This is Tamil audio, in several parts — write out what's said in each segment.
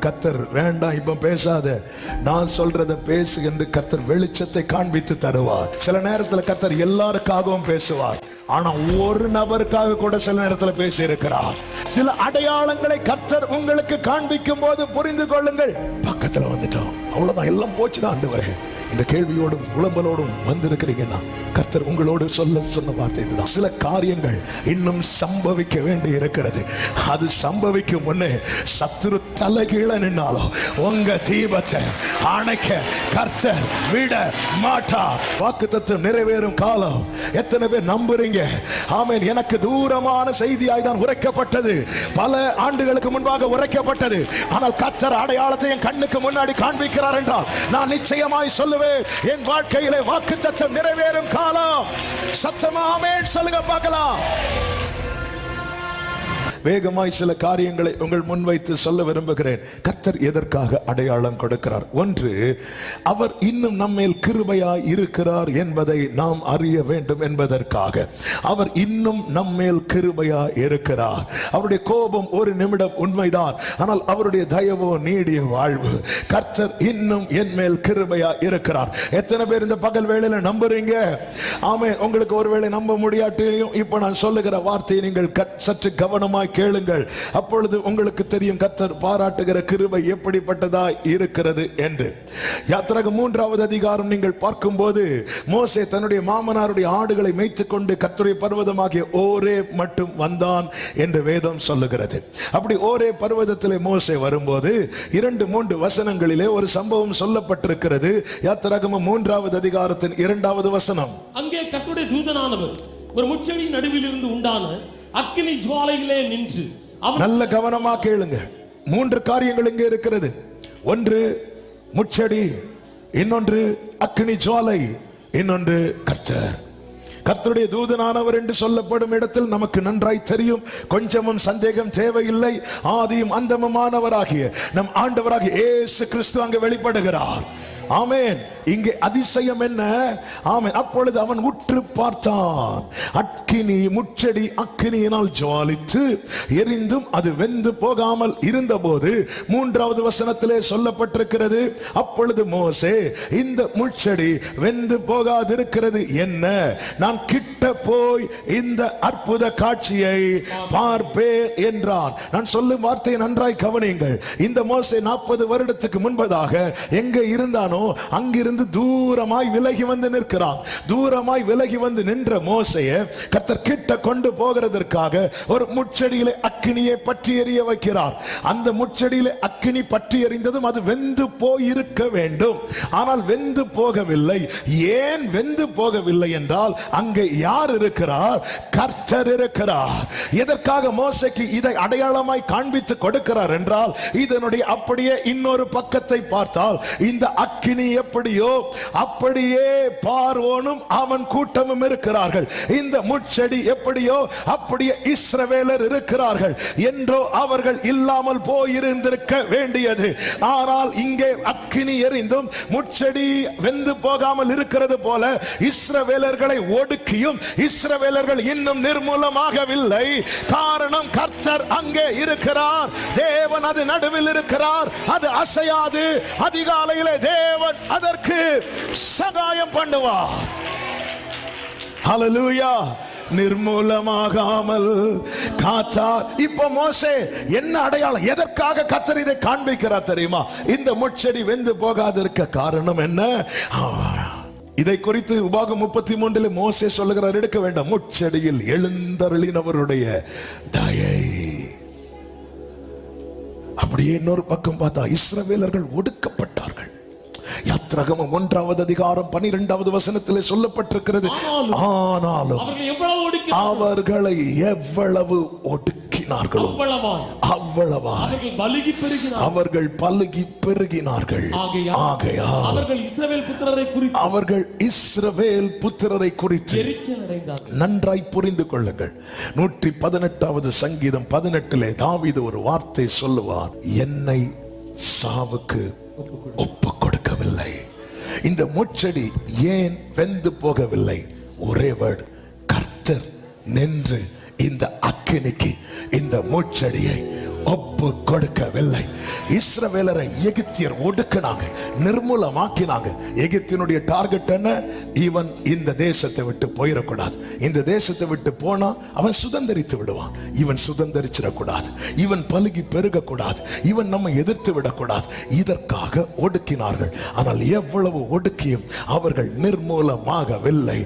கர்த்தர் வேண்டாம் இப்ப பேசாத, நான் சொல்றத பேசு என்று கர்த்தர் வெளிச்சத்தை காண்பித்து தருவார். சில நேரத்தில் கர்த்தர் எல்லாருக்காகவும் பேசுவார், ஆனா ஒரு நபருக்காக கூட சில நேரத்தில் பேசி இருக்கிறார். சில அடையாளங்களை கர்த்தர் உங்களுக்கு காண்பிக்கும் போது புரிந்து கொள்ளுங்கள், பக்கத்துல வந்துட்டோம், அவ்வளவுதான், எல்லாம் போச்சுதான் ஆண்டவரே. இந்த கேள்வியோடும் புலம்பலோடும் வந்திருக்கிறீங்கன்னா கர்த்தர் உங்களோடு சொன்ன வார்த்தை இதுதான். சில காரியங்கள் இன்னும் சம்பவிக்க வேண்டி இருக்கிறது. அது சம்பவிக்கும் முன்னே சத்துரு தலைகீழ நின்னாலும் உங்க தீபத்தை அணைக்க கர்த்தர் விட மாட்டார். வாக்குத்தத்தம் நிறைவேறும் காலம் எத்தனை பேர் நம்புறீங்க? ஆமென். எனக்கு தூரமான செய்தியாய் தான் உரைக்கப்பட்டது, பல ஆண்டுகளுக்கு முன்பாக உரைக்கப்பட்டது. ஆனால் கர்த்தர் அடையாளத்தை என் கண்ணுக்கு முன்னாடி காண்பிக்கிறார் என்றால் நான் நிச்சயமாய் சொல்லுவேன், என் வாழ்க்கையிலே வாக்குத்தத்தம் நிறைவேறும் காலம். சத்தமா ஆமென் சொல்லுங்க பார்க்கலாம். வேகமாய் சில காரியங்களை உங்கள் முன்வைத்து சொல்ல விரும்புகிறேன். கர்த்தர் எதற்காக அடையாளம் கொடுக்கிறார்? ஒன்று, அவர் இன்னும் நம்மேல் கிருபையாய் இருக்கிறார் என்பதை நாம் அறிய வேண்டும் என்பதற்காக. அவர் இன்னும் நம்மேல் கிருபையாய் இருக்கிறார். அவருடைய கோபம் ஒரு நிமிடம் உண்மைதான், ஆனால் அவருடைய தயவோ நீடிய வாழ்வு. கர்த்தர் இன்னும் என் மேல் கிருபையாய் இருக்கிறார். எத்தனை பேர் இந்த பகல் வேளையில நம்புறீங்க? ஆமென். உங்களுக்கு ஒருவேளை நம்ப முடியாட்டியும் இப்ப நான் சொல்லுகிற வார்த்தையை நீங்கள் சற்று கவனமாய் கேளுங்கள். அப்பொழுது உங்களுக்கு தெரியும் கர்த்தர் பாராட்டுகிற கிருபை எப்படிப்பட்டதாய் இருக்கிறது என்று. யாத்திராகமம் 3வது அதிகாரம் நீங்கள் பார்க்கும்போது மோசே தன்னுடைய மாமனாருடைய ஆடுகளை மேய்த்துக் கொண்டு கர்த்தருடைய பர்வதமாகிய ஓரேப் மட்டும் வந்தான் என்று வேதம் சொல்லுகிறது. அப்படி ஓரேப் பர்வதத்திலே மோசே வரும்போது 2-3 வசனங்களிலே ஒரு சம்பவம் சொல்லப்பட்டிருக்கிறது. யாத்திராகமம் 3வது அதிகாரத்தின் 2வது வசனம். அங்கே கர்த்தருடைய தூதனானவர் ஒரு முச்செடி நடுவில் இருந்து உண்டான அக்கினி ஜுவாலையிலே நின்று. நல்ல கவனமா கேளுங்க. 3 காரியங்கள் இங்கே இருக்கிறது. ஒன்று முச்செடி, இன்னொன்று அக்கினி ஜுவாலை, இன்னொன்று கர்த்தர். கர்த்தருடைய தூதனானவர் என்று சொல்லப்படும் இடத்தில் நமக்கு நன்றாய் தெரியும், கொஞ்சமும் சந்தேகம் தேவையில்லை, ஆதியும் அந்தமுமானவராகிய நம் ஆண்டவராகிய இயேசு கிறிஸ்து அங்கே வெளிப்படுகிறார். ஆமென். இங்கே அதிசயம் என்ன? ஆமென். அப்பொழுது அவன் உற்று பார்த்தான், அக்கினி முச்செடி அக்கினியினால் ஜுவாலித்து எரிந்தும் அது வெந்து போகாமல் இருந்தபோது 3வது வசனத்திலே சொல்லப்பட்டிருக்கிறது, அப்பொழுது மோசே இந்த முச்செடி வெந்து போகாதிருக்கிறது என்ன? நான் கிட்ட போய் இந்த அற்புத காட்சியை பார்ப்பேன் என்றான். நான் சொல்லும் வார்த்தையை நன்றாய் கவனியுங்கள். இந்த மோசே 40 வருடத்துக்கு முன்பதாக எங்கே இருந்தானோ அங்கிருந்து தூரமாய் விலகி வந்து நிற்கிறான். தூரமாய் விலகி வந்து நின்ற மோசேயை கர்த்தர் கிட்ட கொண்டு போகிறதற்காக ஒரு முச்செடியிலே அக்கினியை பற்றி எரிய வைக்கிறார். அந்த முச்செடியிலே அக்கினி பற்றி எரிந்ததும் அது வெந்து போயிருக்க வேண்டும், ஆனால் வெந்து போகவில்லை. ஏன் வெந்து போகவில்லை என்றால் அங்கே யார் இருக்கிறார்? கர்த்தர் இருக்கிறார். எதற்காக மோசேக்கு இதை அடையாளமாய் காண்பித்து கொடுக்கிறார் என்றால், இதனுடைய அப்படியே இன்னொரு பக்கத்தை பார்த்தால் இந்த அக்கினி எப்படியோ அப்படியே பார்வோனும் அவன் கூட்டமும் இருக்கிறார்கள். இந்த முச்செடி எப்படியோ அப்படியே இஸ்ரவேலர் இருக்கிறார்கள். என்றோ அவர்கள் இல்லாமல் போயிருந்திருக்க வேண்டியது. ஆனால் இங்கே அக்கினி எரிந்தும் முச்செடி வெந்து போகாமல் இருக்கிறது போல இஸ்ரவேலர்களை ஒடுக்கியும் இஸ்ரவேலர்கள் இன்னும் நிர்மூலமாகவில்லை. காரணம் கர்த்தர் அங்கே இருக்கிறார். தேவன் அது நடுவில் இருக்கிறார். அது அசையாது. அதிகாலையிலே தேவன் அதற்கு சகாயம் பண்ணுவார். ஹல்லேலூயா. நிர்மூலமாகாமல் காத்தார். இப்ப மோசே என்ன அடையாளம்? எதற்காக கர்த்தர் இதை காண்பிக்கிறார் தெரியுமா? இந்த முட்செடி வெந்து போகாதிருக்க காரணம் என்ன? இதை குறித்து உபாகம் 33 மோசே சொல்லுகிறார், எடுக்க வேண்டாம், முட்செடியில் எழுந்தருளினவருடைய தயை. அப்படியே இன்னொரு பக்கம் பார்த்தா இஸ்ரவேலர்கள் ஒடுக்கப்பட்டார்கள். யாத்திராகமம் 1வது அதிகாரம் 12வது வசனத்திலே சொல்லப்பட்டிருக்கிறது, ஆனாலும் அவர்களை எவ்வளவு ஒடுக்கினார்களோ அவ்வளவாய் அவர்கள் பலுகி பெருகினார்கள். ஆகையால் அவர்கள் இஸ்ரவேல் புத்திரரை குறித்து நன்றாய் புரிந்து கொள்ளுங்கள். 118வது சங்கீதம் 18 தாவீது ஒரு வார்த்தை சொல்லுவார், என்னை சாவுக்கு ஒப்பு கொடுக்கவில்லை. இந்த முட்செடி ஏன் வெந்து போகவில்லை? ஒரே வேர்டு, கர்த்தர் நின்று இந்த அக்கினிக்கு இந்த முட்செடியை ஒப்பு கொடுக்கவில்லை. இஸ்ரவேலரை எகிப்தியர் ஒடுக்கினாங்க, நிர்மூலமாக்கினாங்க. எகிப்தினுடைய டார்கெட் என்ன? இவன் இந்த தேசத்தை விட்டு போயிடக்கூடாது. இந்த தேசத்தை விட்டு போனா அவன் சுதந்திரித்து விடுவான். இவன் சுதந்திரிச்சிடக்கூடாது, இவன் பலுகி பெருகக்கூடாது, இவன் நம்ம எதிர்த்து விடக்கூடாது. இதற்காக ஒடுக்கினார்கள். ஆனால் எவ்வளவு ஒடுக்கியும் அவர்கள் நிர்மூலமாகவில்லை.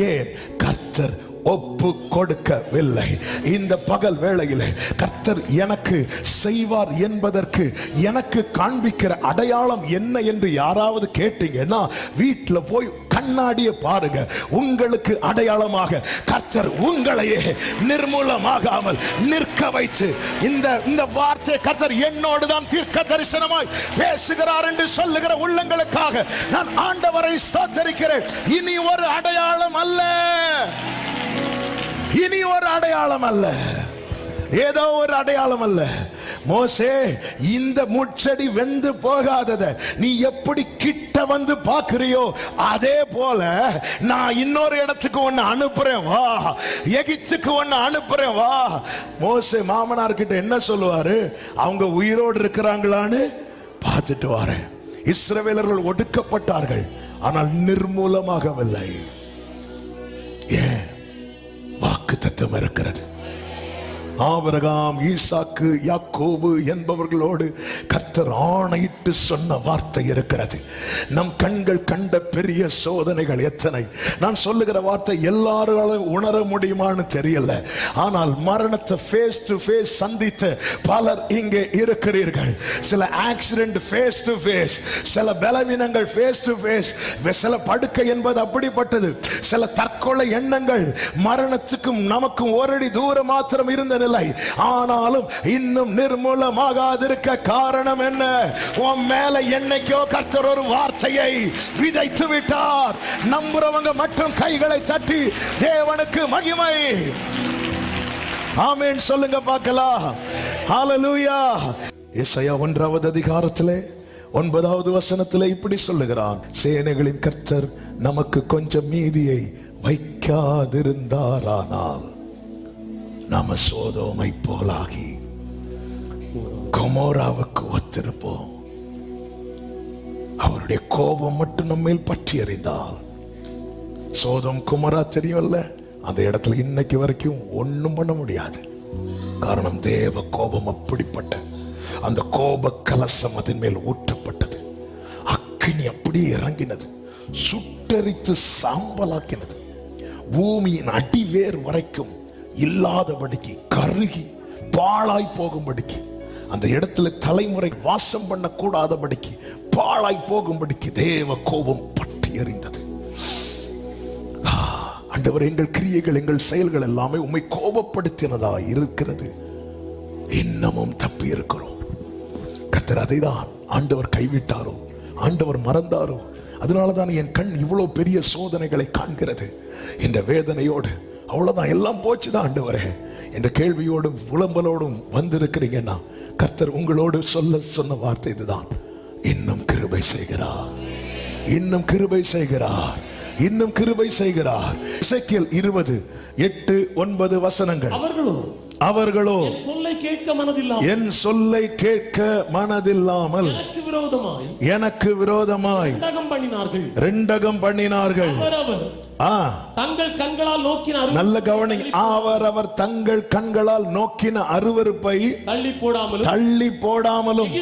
ஏன்? கர்த்தர் ஒப்பு கொடுக்கவில்லை. இந்த பகல் வேளையிலே கர்த்தர் எனக்கு செய்வார் என்பதற்கு எனக்கு காண்பிக்கிற அடையாளம் என்ன என்று யாராவது கேட்டீங்கன்னா வீட்டில் போய் கண்ணாடியை பாருங்க. உங்களுக்கு அடையாளமாக கர்த்தர் உங்களையே நிர்மூலமாகாமல் நிற்க வைத்து இந்த வார்த்தை கர்த்தர் என்னோடு தான் தீர்க்க தரிசனமாய் பேசுகிறார் என்று சொல்லுகிற உள்ளங்களுக்காக நான் ஆண்டவரை ஸ்தோத்திரிக்கிறேன். இனி ஒரு அடையாளம் அல்ல, இனி ஒரு அடையாளம் அல்ல, ஏதோ ஒரு அடையாளம் அல்ல. மோசே, இந்த முட்செடி வெந்து போகாதத நீ எப்படி கிட்ட வந்து பாக்குறியோ அதே போல நான் இன்னொரு இடத்துக்கு ஒன்னு அனுப்புறேன் வா, எகிப்துக்கு ஒன்னு அனுப்புறேன் வா. மோசே மாமனார் கிட்ட என்ன சொல்லுவாரு? அவங்க உயிரோடு இருக்கிறாங்களான்னு பார்த்துட்டு வாரு. இஸ்ரவேலர்கள் ஒடுக்கப்பட்டார்கள், ஆனால் நிர்மூலமாகவில்லை. ஏன்? வாக்குத்தத்தம் இருக்கிறது. ஆபிரகாம், ஈசாக்கு, யாக்கோபு என்பவர்களோடு கர்த்தர் ஆணையிட்டு சொன்ன வார்த்தை இருக்கிறது. நம் கண்கள் கண்ட பெரிய சோதனைகள் எத்தனை! நான் சொல்லுகிற வார்த்தை எல்லாராலும் உணர முடியுமான்னு தெரியல. ஆனால் மரணத்தை ஃபேஸ் டு ஃபேஸ் சந்தித்த பலர் இங்கே இருக்கிறீர்கள். சில ஆக்சிடென்ட் ஃபேஸ் டு ஃபேஸ், சில பலவீனங்கள் ஃபேஸ் டு ஃபேஸ், சில படுக்கை என்பது அப்படிப்பட்டது. சில தற்கொலை எண்ணங்கள் மரணத்துக்கும் நமக்கும் ஓரடி தூரம் மாத்திரம் இருந்த நிலை. ஆனாலும் இன்னும் நிர்மூலமாகாதிருக்க காரணம் என்ன? உன் மேல என்னைக்கோ கர்த்தர் ஒரு வார்த்தையை விதைத்து விட்டார். நம்புறவங்க மட்டும் கைகளை தட்டி தேவனுக்கு மகிமை ஆமென் சொல்லுங்க பார்க்கலாம். ஹல்லேலூயா. ஏசாயா 1வது அதிகாரத்திலே 9வது வசனத்திலே இப்படி சொல்லுகிறான்: சேனைகளின் கர்த்தர் நமக்கு கொஞ்சம் மீதியை வைக்காதிருந்தாரானால் நாம சோதோமை போலாகி கொமோராவுக்கு ஒத்திருப்போம். அவருடைய கோபம் மட்டும் நம்ம பற்றி எறிந்தால், சோதம் குமரா தெரியும்ல, அந்த இடத்துல இன்னைக்கு வரைக்கும் ஒண்ணும் பண்ண முடியாது. காரணம், தேவ கோபம் அப்படிப்பட்ட அந்த கோப கலசம் அதன் மேல் ஊற்றப்பட்டது. அக்கினி அப்படியே இறங்கினது, சுட்டரித்து சாம்பலாக்கினது. பூமியின் அடிவேர் வரைக்கும் இல்லாதபடிக்கு கருகி பாழாய் போகும்படிக்கு, அந்த இடத்துல தலைமுறை வாசம் பண்ண கூடாதபடிக்கு பாழாய் போகும்படிக்கு தேவ கோபம் பற்றி எறிந்தது. ஆண்டவர், எங்கள் கிரியைகள் எங்கள் செயல்கள் எல்லாமே உம்மை கோபப்படுத்தினதா இருக்கிறது. இன்னமும் தப்பி இருக்கிறோம். கர்த்தர் அதை தான் ஆண்டவர் கைவிட்டாரோ, ஆண்டவர் மறந்தாரோ? அதனாலதான் என் கண் இவ்வளவு பெரிய சோதனைகளை காண்கிறது என்ற வேதனையோடு. அவ்வளவுதான், எல்லாம் போச்சுதான் ஆண்டவரே என்ற கேள்வியோடும் புலம்பலோடும் வந்திருக்கிறீங்கன்னா கர்த்தர் உங்களோடு சொன்ன வார்த்தை இதுதான்: இன்னும் கிருபை செய்கிறார், இன்னும் கிருபை செய்கிறார், இன்னும் கிருபை செய்கிறார். எசேக்கியேல் 20:8-9 வசனங்கள். அவர்களோ என் சொல்லை கேட்க மனதில்லாமல் எனக்கு விரோதமாய் ரெண்டகம் பண்ணினார்கள். தங்கள் கண்களால் நோக்கின, நல்ல கவனி, அவர் தங்கள் கண்களால் நோக்கின அருவருப்பை தள்ளி போடாமலும்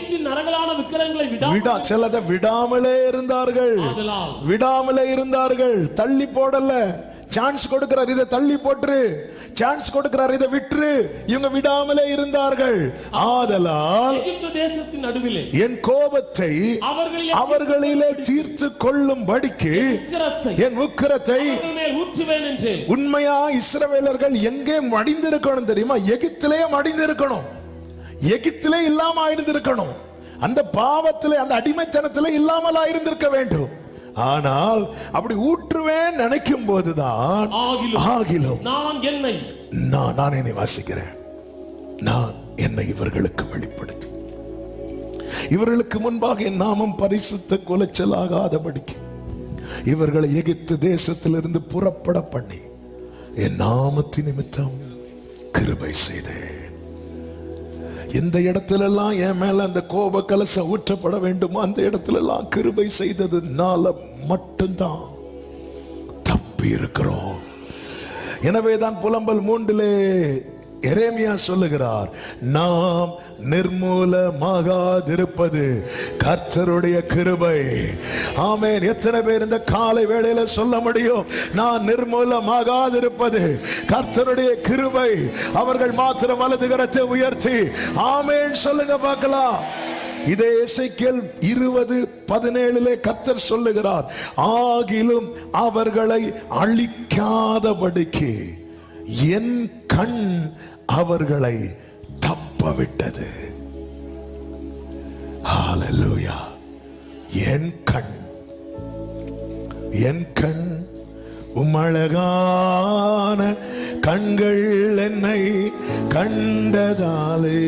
சிலதை விடாமலே இருந்தார்கள். தள்ளி போடல, சான்ஸ் கொடுக்கிறார், இதை தள்ளி போட்டு, சான்ஸ் கொடுக்கிறார், இதை விட்டு. இவங்க விடாமலே இருந்தார்கள். ஆதலால் தேசத்தின் நடுவிலே என் கோபத்தை அவர்களிலே தீர்த்து கொள்ளும்படிக்கு என் உக்கிரத்தை ஊற்றுவேன் என்று. உண்மையா இஸ்ரவேலர்கள் எங்கே மடிந்திருக்கணும் தெரியுமா? எகிப்திலே மடிந்திருக்கணும், எகிப்திலே இல்லாம இருந்திருக்கணும். அந்த பாவத்திலே, அந்த அடிமைத்தனத்திலே இல்லாமலா இருந்திருக்க வேண்டும். ஆனால் அப்படி ஊற்றுவேன் நினைக்கும் போதுதான் ஆகிலும் நான் என்னை வாசிக்கிறேன். நான் என்னை இவர்களுக்கு வெளிப்படுத்தி, இவர்களுக்கு முன்பாக என் நாமம் பரிசுத்த குலைச்சலாகாதபடிக்கு இவர்களை எகிப்து தேசத்திலிருந்து புறப்பட பண்ணி என் நாமத்தின் நிமித்தம் கிருபை செய்தேன். எந்த இடத்திலெல்லாம் என் மேல அந்த கோப கலசம் ஊற்றப்பட வேண்டுமோ அந்த இடத்திலெல்லாம் கிருபை செய்ததுனால மட்டும்தான் தப்பி இருக்கிறோம். எனவேதான் புலம்பல் 3 எரேமியா சொல்லுகிறார், நாம் நிர்மூலமாகாதிருப்பது கர்த்தருடைய கிருபை. ஆமென். எத்தனை பேர் இந்த காலை வேளையில சொல்ல முடியும், நான் நிர்மூலமாகாதிருப்பது கர்த்தருடைய கிருபை? அவர்கள் மாத்திரம் வலது கரத்தை உயர்த்தி ஆமென் சொல்லுங்க பார்க்கலாம். இதே எசேக்கியேல் 20:17 கர்த்தர் சொல்லுகிறார், ஆகிலும் அவர்களை அழிக்காதபடிக்கு என் கண் அவர்களை தப்ப விட்டது. ஹல்லேலூயா. என் கண் உம்மழகான கண்கள் என்னை கண்டதாலே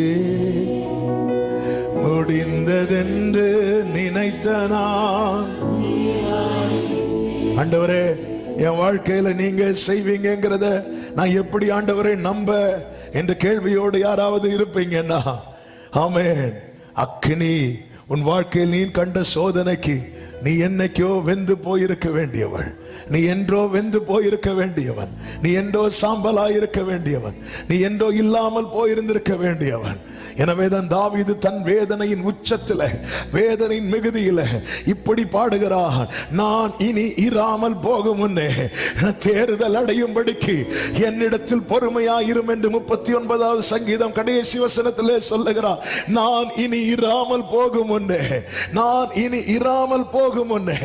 முடிந்ததென்று நினைத்த நான். ஆண்டவரே, என் வாழ்க்கையில நீங்க செய்வீங்கிறத நான் எப்படி ஆண்டவரை நம்ப என்ற கேள்வியோடு யாராவது இருப்பீங்கன்னா, ஆமென். அக்கினி உன் வாழ்க்கையில் நீ கண்ட சோதனைக்கு நீ என்னைக்கோ வெந்து போயிருக்க வேண்டியவள், நீ என்றோ வெந்து போயிருக்க வேண்டியவன், நீ என்றோ சாம்பலாயிருக்க வேண்டியவன், நீ என்றோ இல்லாமல் போயிருந்திருக்க வேண்டியவன். எனவேதான் தாவீது தன் வேதனையின் உச்சத்தில், வேதனையின் மிகுதியில் இப்படி பாடுகிறான், நான் இனி இராமல் போகும் முன்னே தேறுதல் அடையும்படிக்கு என்னிடத்தில் பொறுமையாயிரும் என்று 39வது சங்கீதம் கடைசி வசனத்திலே சொல்லுகிறார். நான் இனி இராமல் போகும் முன்னே, நான் இனி இராமல் போகும் முன்னே,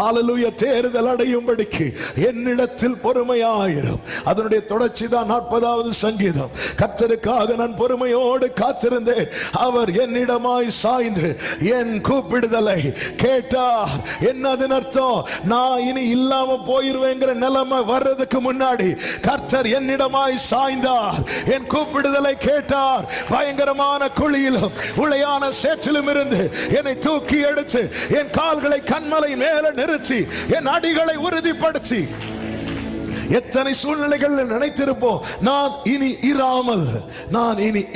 ஹல்லேலூயா, தேறுதல் அடையும்படிக்கு என்னிடத்தில் பொறுமையாயிரும். அதனுடைய தொடர்ச்சி தான் 40வது சங்கீதம். கர்த்தருக்காக நான் பொறுமையோடு காத்திருந்தேன், அவர் என்னிடமாய் சாய்ந்து என் கூப்பிடுதலை கேட்டார். என்னதின் அர்த்தம்? நான் இனி இல்லாம போயிருவேங்கிற நிலைமை வர்றதுக்கு முன்னாடி கர்த்தர் என்னிடமாய் சாய்ந்தார், என் கூப்பிடுதலை கேட்டார். பயங்கரமான குழியிலும் உளையான சேற்றிலும் இருந்து என்னை தூக்கி எடுத்து என் கால்களை கண்மலை மேல நிறுத்தி என் அடிகளை உறுதிப்படுத்தி. எத்தனை சூழ்நிலைகள் நினைத்திருப்போம், நான் இனி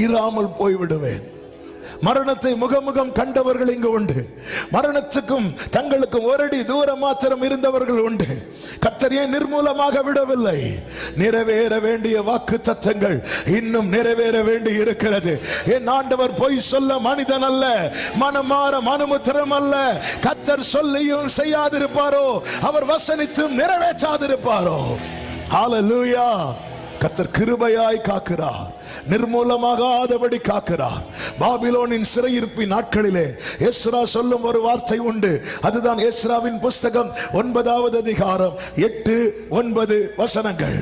இராமல் போய்விடுவேன். மரணத்தை முகமுகம் கண்டவர்கள் இங்கு உண்டு, மரணத்துக்கும் தங்களுக்கும் ஒரு அடி தூரம் மாத்திரம் இருந்தவர்கள் உண்டு. கர்த்தர் ஏன் நிர்மூலமாக விடவில்லை? நிறைவேற வேண்டிய வாக்கு தத்தங்கள் இன்னும் நிறைவேற வேண்டி இருக்கிறது. என் ஆண்டவர் பொய் சொல்ல மனிதன் அல்ல, மனம் மாற மனுமுத்திரம் அல்ல. கர்த்தர் சொல்லியும் செய்யாதிருப்பாரோ, அவர் வசனித்தும் நிறைவேற்றாதிருப்பாரோ? ஹல்லேலூயா. கர்த்தர் கிருபையாய் காக்கிறார், நிர்மூலமாகாதபடி காக்கிறார். பாபிலோனின் சிறையிருப்பின் நாட்களிலே எஸ்ரா சொல்லும் ஒரு வார்த்தை உண்டு. அதுதான் எஸ்ராவின் புஸ்தகம் 9வது அதிகாரம் 8-9 வசனங்கள்.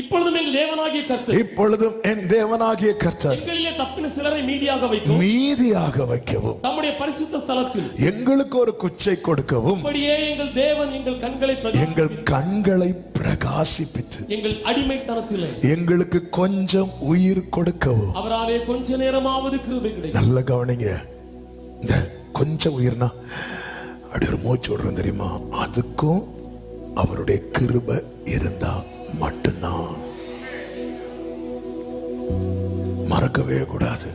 இப்பொழுதும் என் தேவனாகிய கர்த்தர், இப்பொழுதும் என் தேவனாகிய கர்த்தர் எங்களிலே தப்பின சிலரை மீதியாக வைக்கவும் தம்முடைய பரிசுத்த ஸ்தலத்தில் எங்களுக்கு ஒரு குச்சை கொடுக்கவும், அப்படியே எங்கள் தேவன் எங்கள் கண்களை பிரகாசிப்பித்து எங்கள் அடிமைத்தனத்திலே எங்களுக்கு கொஞ்சம் உயிர் கொடுக்கவும் அவராலே கொஞ்ச நேரமாவது கிருபை கிடைக்கும். நல்ல கவனிங்க, இந்த கொஞ்சம் உயிர்னா அப்படி ஒரு மூச்சு விடுறோம் தெரியுமா? அதுக்கும் அவருடைய கிருபை இருந்தா மட்டும்தான். மறக்கவே கூடாது.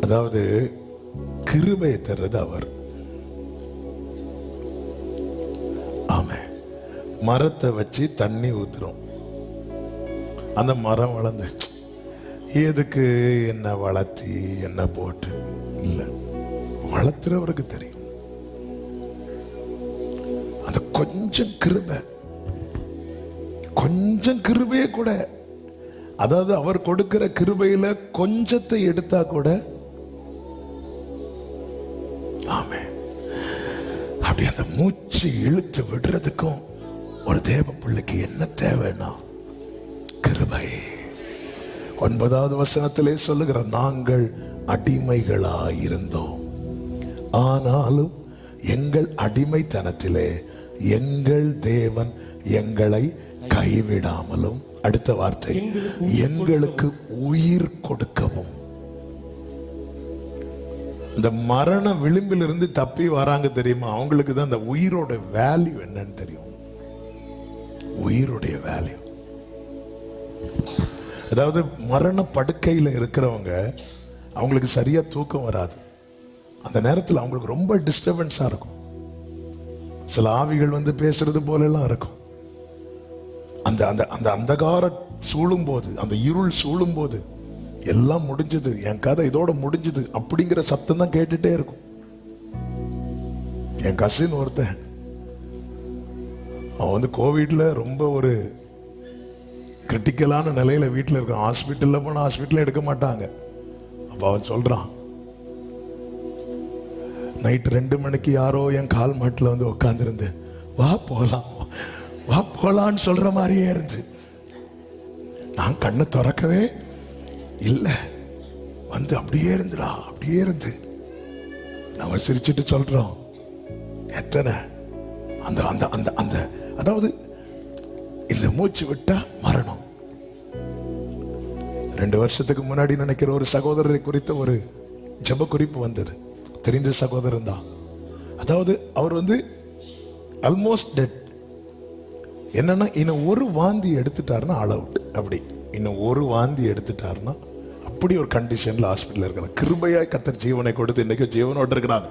அதாவது கிருபை தர்றது அவர். ஆமே. மரத்தை வச்சு தண்ணி ஊத்துறோம், அந்த மரம் வளர்ந்து எதுக்கு என்ன வளர்த்தி என்ன போட்டு இல்ல, வளர்த்துறவருக்கு தெரியும். அந்த கொஞ்சம் கிருபையே கூட, அதாவது அவர் கொடுக்கிற கிருபையில கொஞ்சத்தை எடுத்தா கூட, ஆமே, அப்படி அந்த மூச்சு இழுத்து விடுறதுக்கும் ஒரு தேவ பிள்ளைக்கு என்ன தேவைன்னா கிருபை. 9வது வசனத்திலே சொல்லுகிற, நாங்கள் அடிமைகளாயிருந்தோம், ஆனாலும் எங்கள் அடிமைத்தனத்திலே எங்கள் தேவன் எங்களை கைவிடாமலும், அடுத்த வார்த்தை, எங்களுக்கு உயிர் கொடுக்கவும். இந்த மரண விளிம்பில் இருந்து தப்பி வராங்க தெரியுமா, அவங்களுக்கு தான் இந்த உயிரோட வேல்யூ என்னன்னு தெரியும். உயிருடைய வேல்யூ. அதாவது மரண படுக்கையில் இருக்கிறவங்க அவங்களுக்கு சரியா தூக்கம் வராது. அந்த நேரத்தில் அவங்களுக்கு ரொம்ப டிஸ்டர்பன்ஸா இருக்கும். சில ஆவிகள் வந்து பேசுறது போல எல்லாம் இருக்கும். அந்த அந்த அந்த அந்தகார சூழும் போது, அந்த இருள் சூழும் போது, எல்லாம் முடிஞ்சது, என் கதை இதோட முடிஞ்சது அப்படிங்கிற சத்தம் தான் கேட்டுட்டே இருக்கும். என் கசின் ஒருத்தன், அவன் வந்து கோவிட்ல ரொம்ப ஒரு கிரிட்டிக்கலான நிலையில வீட்டில் இருக்கான். ஹாஸ்பிட்டல்ல போனா ஹாஸ்பிட்டல் எடுக்க மாட்டாங்க. அப்ப அவன் சொல்றான், நைட் 2 மணிக்கு யாரோ என் கால் மாட்டில் வந்து உட்காந்துருந்து வா போலாம் வா போலான்னு சொல்ற மாதிரியே இருந்து, நான் கண்ணை திறக்கவே இல்லை, வந்து அப்படியே இருந்துடா, அப்படியே இருந்து. நம்ம சிரிச்சுட்டு சொல்றோம், எத்தனை அந்த அந்த அந்த அந்த அதாவது இந்த மூச்சு விட்டா மரணம். 2 வருஷத்துக்கு முன்னாடி நினைக்கிற ஒரு சகோதரரை குறித்த ஒரு ஜெப குறிப்பு வந்தது. தெரிந்த சகோதரன் தான். அதாவது அவர் வந்து ஆல்மோஸ்ட் டெட். என்னன்னா இன்னும் ஒரு வாந்தி எடுத்துட்டாருன்னா ஆல் அவுட். அப்படி இன்னும் ஒரு வாந்தி எடுத்துட்டாருன்னா அப்படி ஒரு கண்டிஷன்ல ஹாஸ்பிட்டல் இருக்கிறார். கிருபையாய் கர்த்தர் ஜீவனை கொடுத்து இன்னைக்கு ஜீவனோடு இருக்கிறார்.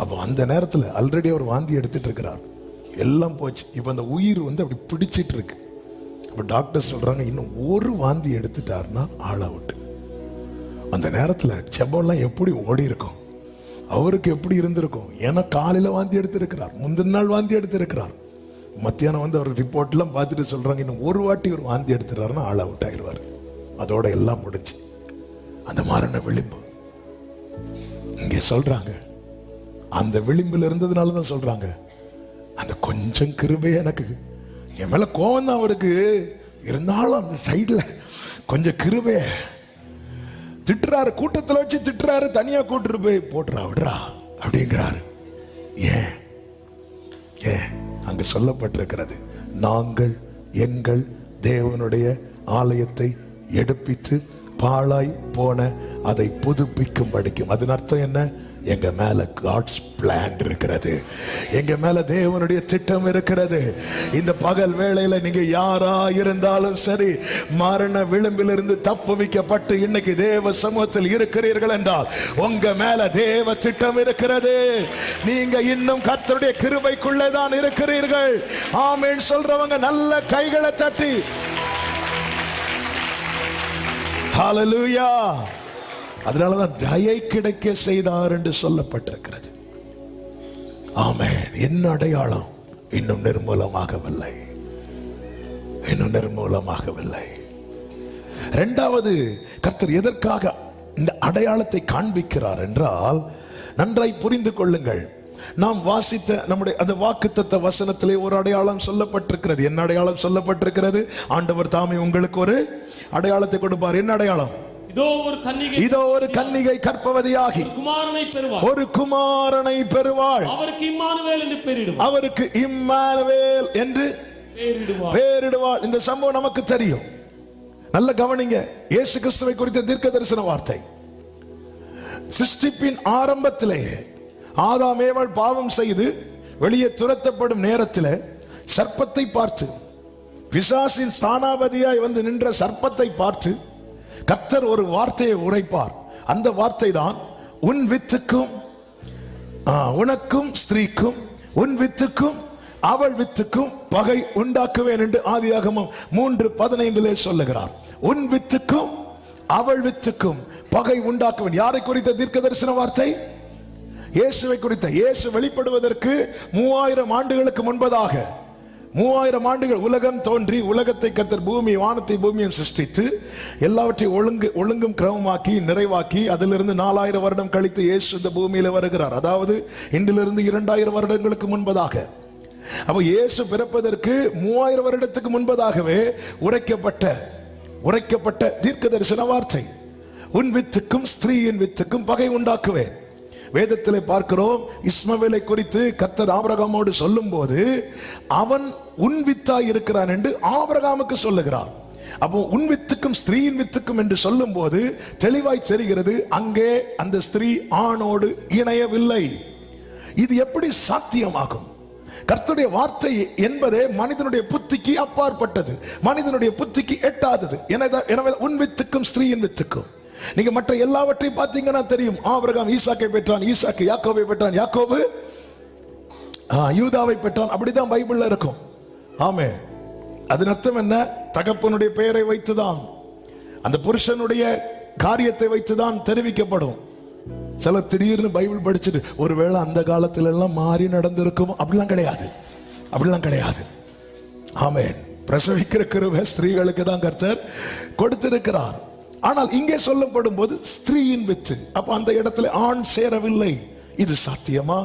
அப்போ அந்த நேரத்தில் ஆல்ரெடி அவர் வாந்தி எடுத்துட்டு இருக்கிறார். எல்லாம் போச்சு. இப்போ அந்த உயிர் வந்து அப்படி பிடிச்சிட்டு இருக்கு. இப்போ டாக்டர் சொல்றாங்க இன்னும் ஒரு வாந்தி எடுத்துட்டாருன்னா ஆல் அவுட். அந்த நேரத்தில் ஜெபம்லாம் எப்படி ஓடி இருக்கும், அவருக்கு எப்படி இருந்திருக்கும். ஏன்னா காலையில வாந்தி எடுத்திருக்கிறார், முந்தின நாள் வாந்தி எடுத்திருக்கிறார். மத்தியானம் வந்து அவர் ரிப்போர்ட்லாம் பார்த்துட்டு சொல்றாங்க இன்னும் ஒரு வாட்டி ஒரு வாந்தி எடுத்துறாருன்னா ஆல் அவுட் ஆயிடுவார். அதோட எல்லாம் முடிஞ்சு. அந்த மரண விளிம்பு இங்கே சொல்றாங்க. அந்த விளிம்பில் இருந்ததுனால தான் சொல்றாங்க, அந்த கொஞ்சம் கிருபை எனக்கு, என் மேல கோவம் தான் அவருக்கு இருந்தாலும் அந்த சைட்ல கொஞ்சம் கிருபை. திட்டுறாரு, கூட்டத்தில் வச்சு திட்டுறாரு, தனியா கூட்டுட்டு போய் போட்டுறா விடுறா அப்படிங்கிறாரு. ஏன் ஏன் அங்க சொல்லப்பட்டிருக்கிறது, நாங்கள் எங்கள் தேவனுடைய ஆலயத்தை எடுப்பித்து பாழாய் போன அதை புதுப்பிக்கும் படிக்கும். அதன் அர்த்தம் என்ன? எங்க மேல காட்ஸ் பிளான் இருக்கிறது, எங்க மேல தேவனுடைய திட்டம் இருக்கிறது. இந்த பகல் வேளையில நீங்க யாரா இருந்தாலும் சரி, மரண விளிம்பிலிருந்து தப்புவிக்கப்பட்டு இன்னைக்கு தேவ சமூகத்தில் இருக்கிறீர்கள் என்றால் உங்க மேல தேவ திட்டம் இருக்கிறது. நீங்க இன்னும் கர்த்தருடைய கிருபைக்குள்ளே தான் இருக்கிறீர்கள். ஆமென் சொல்றவங்க நல்ல கைகளை தட்டி ஹல்லேலூயா. அதனாலதான் தயை கிடைக்க செய்தார் என்று சொல்லப்பட்டிருக்கிறது. ஆமென். என்ன அடையாளம்? இன்னும் நிர்மூலமாகவில்லை, இன்னும் நிர்மூலமாகவில்லை. இரண்டாவது, கர்த்தர் எதற்காக இந்த அடையாளத்தை காண்பிக்கிறார் என்றால், நன்றாய் புரிந்து கொள்ளுங்கள். நாம் வாசித்த நம்முடைய அந்த வாக்குத்தத்த வசனத்திலே ஒரு அடையாளம் சொல்லப்பட்டிருக்கிறது. என்ன அடையாளம் சொல்லப்பட்டிருக்கிறது? ஆண்டவர் தாமே உங்களுக்கு ஒரு அடையாளத்தை கொடுப்பார். என்ன அடையாளம்? இதோ ஒரு கன்னிகை கர்ப்பவதியாகி ஒரு குமாரனை பெறுவாள், அவருக்கு இம்மானுவேல் என்று பெயரிடுவாள். இந்த சம்பவம் நமக்கு தெரியும். நல்ல கவனிங்க. இயேசு கிறிஸ்துவை குறித்த தீர்க்க தரிசன வார்த்தை. சிருஷ்டிப்பின் ஆரம்பத்திலேயே ஆதாம் ஏவாள் பாவம் செய்து வெளியே துரத்தப்படும் நேரத்தில் சர்ப்பத்தை பார்த்து, பிசாசின் ஸ்தானாபதியாய் வந்து நின்ற சர்ப்பத்தை பார்த்து கர்த்தர் ஒரு வார்த்தையை உரைப்பார். அந்த வார்த்தை தான், உன் வித்துக்கும் உனக்கும் ஸ்திரீக்கும், உன் வித்துக்கும் அவள் வித்துக்கும் பகை உண்டாக்குவேன் என்று ஆதியாகமம் 3:15 சொல்லுகிறார். உன் வித்துக்கும் அவள் வித்துக்கும் பகை உண்டாக்குவேன். யாரை குறித்த தீர்க்க தரிசன வார்த்தை? இயேசுவை குறித்த. இயேசு வெளிப்படுவதற்கு 3000 ஆண்டுகளுக்கு முன்பதாக, 3000 ஆண்டுகள் உலகம் தோன்றி, உலகத்தை கர்த்தர் பூமி வானத்தை பூமியும் சிருஷ்டித்து எல்லாவற்றையும் ஒழுங்கும் கிரமமாக்கி நிறைவாக்கி, அதிலிருந்து 4000 வருடம் கழித்து இயேசு இந்த பூமியில வருகிறார். அதாவது இன்றிலிருந்து 2000 வருடங்களுக்கு முன்பதாக. அப்ப இயேசு பிறப்பதற்கு 3000 வருடத்துக்கு முன்பதாகவே உரைக்கப்பட்ட தீர்க்க தரிசன வார்த்தை. உன் வித்துக்கும் ஸ்திரீயின் வித்துக்கும் பகை உண்டாக்குவேன். வேதத்திலே பார்க்கிறோம், இஸ்மவேலை குறித்து கர்த்தர் ஆபிரகாமோடு சொல்லும் போது அவன் உன் வித்தாய் இருக்கிறான் என்று ஆபிரகாமுக்கு சொல்லுகிறார். அப்போ உன் வித்துக்கும் ஸ்திரீயின் வித்துக்கும் என்று சொல்லும் போது தெளிவாய் தெரிகிறது, அங்கே அந்த ஸ்திரீ ஆணோடு இணையவில்லை. இது எப்படி சாத்தியமாகும்? கர்த்தருடைய வார்த்தை என்பதே மனிதனுடைய புத்திக்கு அப்பாற்பட்டது, மனிதனுடைய புத்திக்கு எட்டாதது. எனவே உன் வித்துக்கும் ஸ்திரீயின் வித்துக்கும். நீங்க மற்ற எல்லாவற்றையும் பார்த்தீங்கன்னா தெரியும். ஆபிரகாம் ஈசாக்கை பெற்றான், ஈசாக்கு யாக்கோபை பெற்றான், யாக்கோபு யூதாவை பெற்றான். அப்படிதான் பைபிள்ல இருக்கும். ஆமே. அதன் அர்த்தம் என்ன? தகப்பனுடைய பெயரை வைத்துதான், அந்த புருஷனுடைய காரியத்தை வைத்துதான் தெரிவிக்கப்படும். சில திடீர்னு பைபிள் படிச்சுட்டு ஒருவேளை அந்த காலத்துல எல்லாம் மாறி நடந்திருக்கும், அப்படிலாம் கிடையாது, அப்படிலாம் கிடையாது. ஆமென். பிரசவிக்கிற கிருபை ஸ்திரீகளுக்கு தான் கர்த்தர் கொடுத்திருக்கிறார். ஆனால் இங்கே சொல்லப்படும் போது ஸ்திரீயின் வித்து, அப்ப அந்த இடத்துல ஆண் சேரவில்லை. இது சாத்தியமா?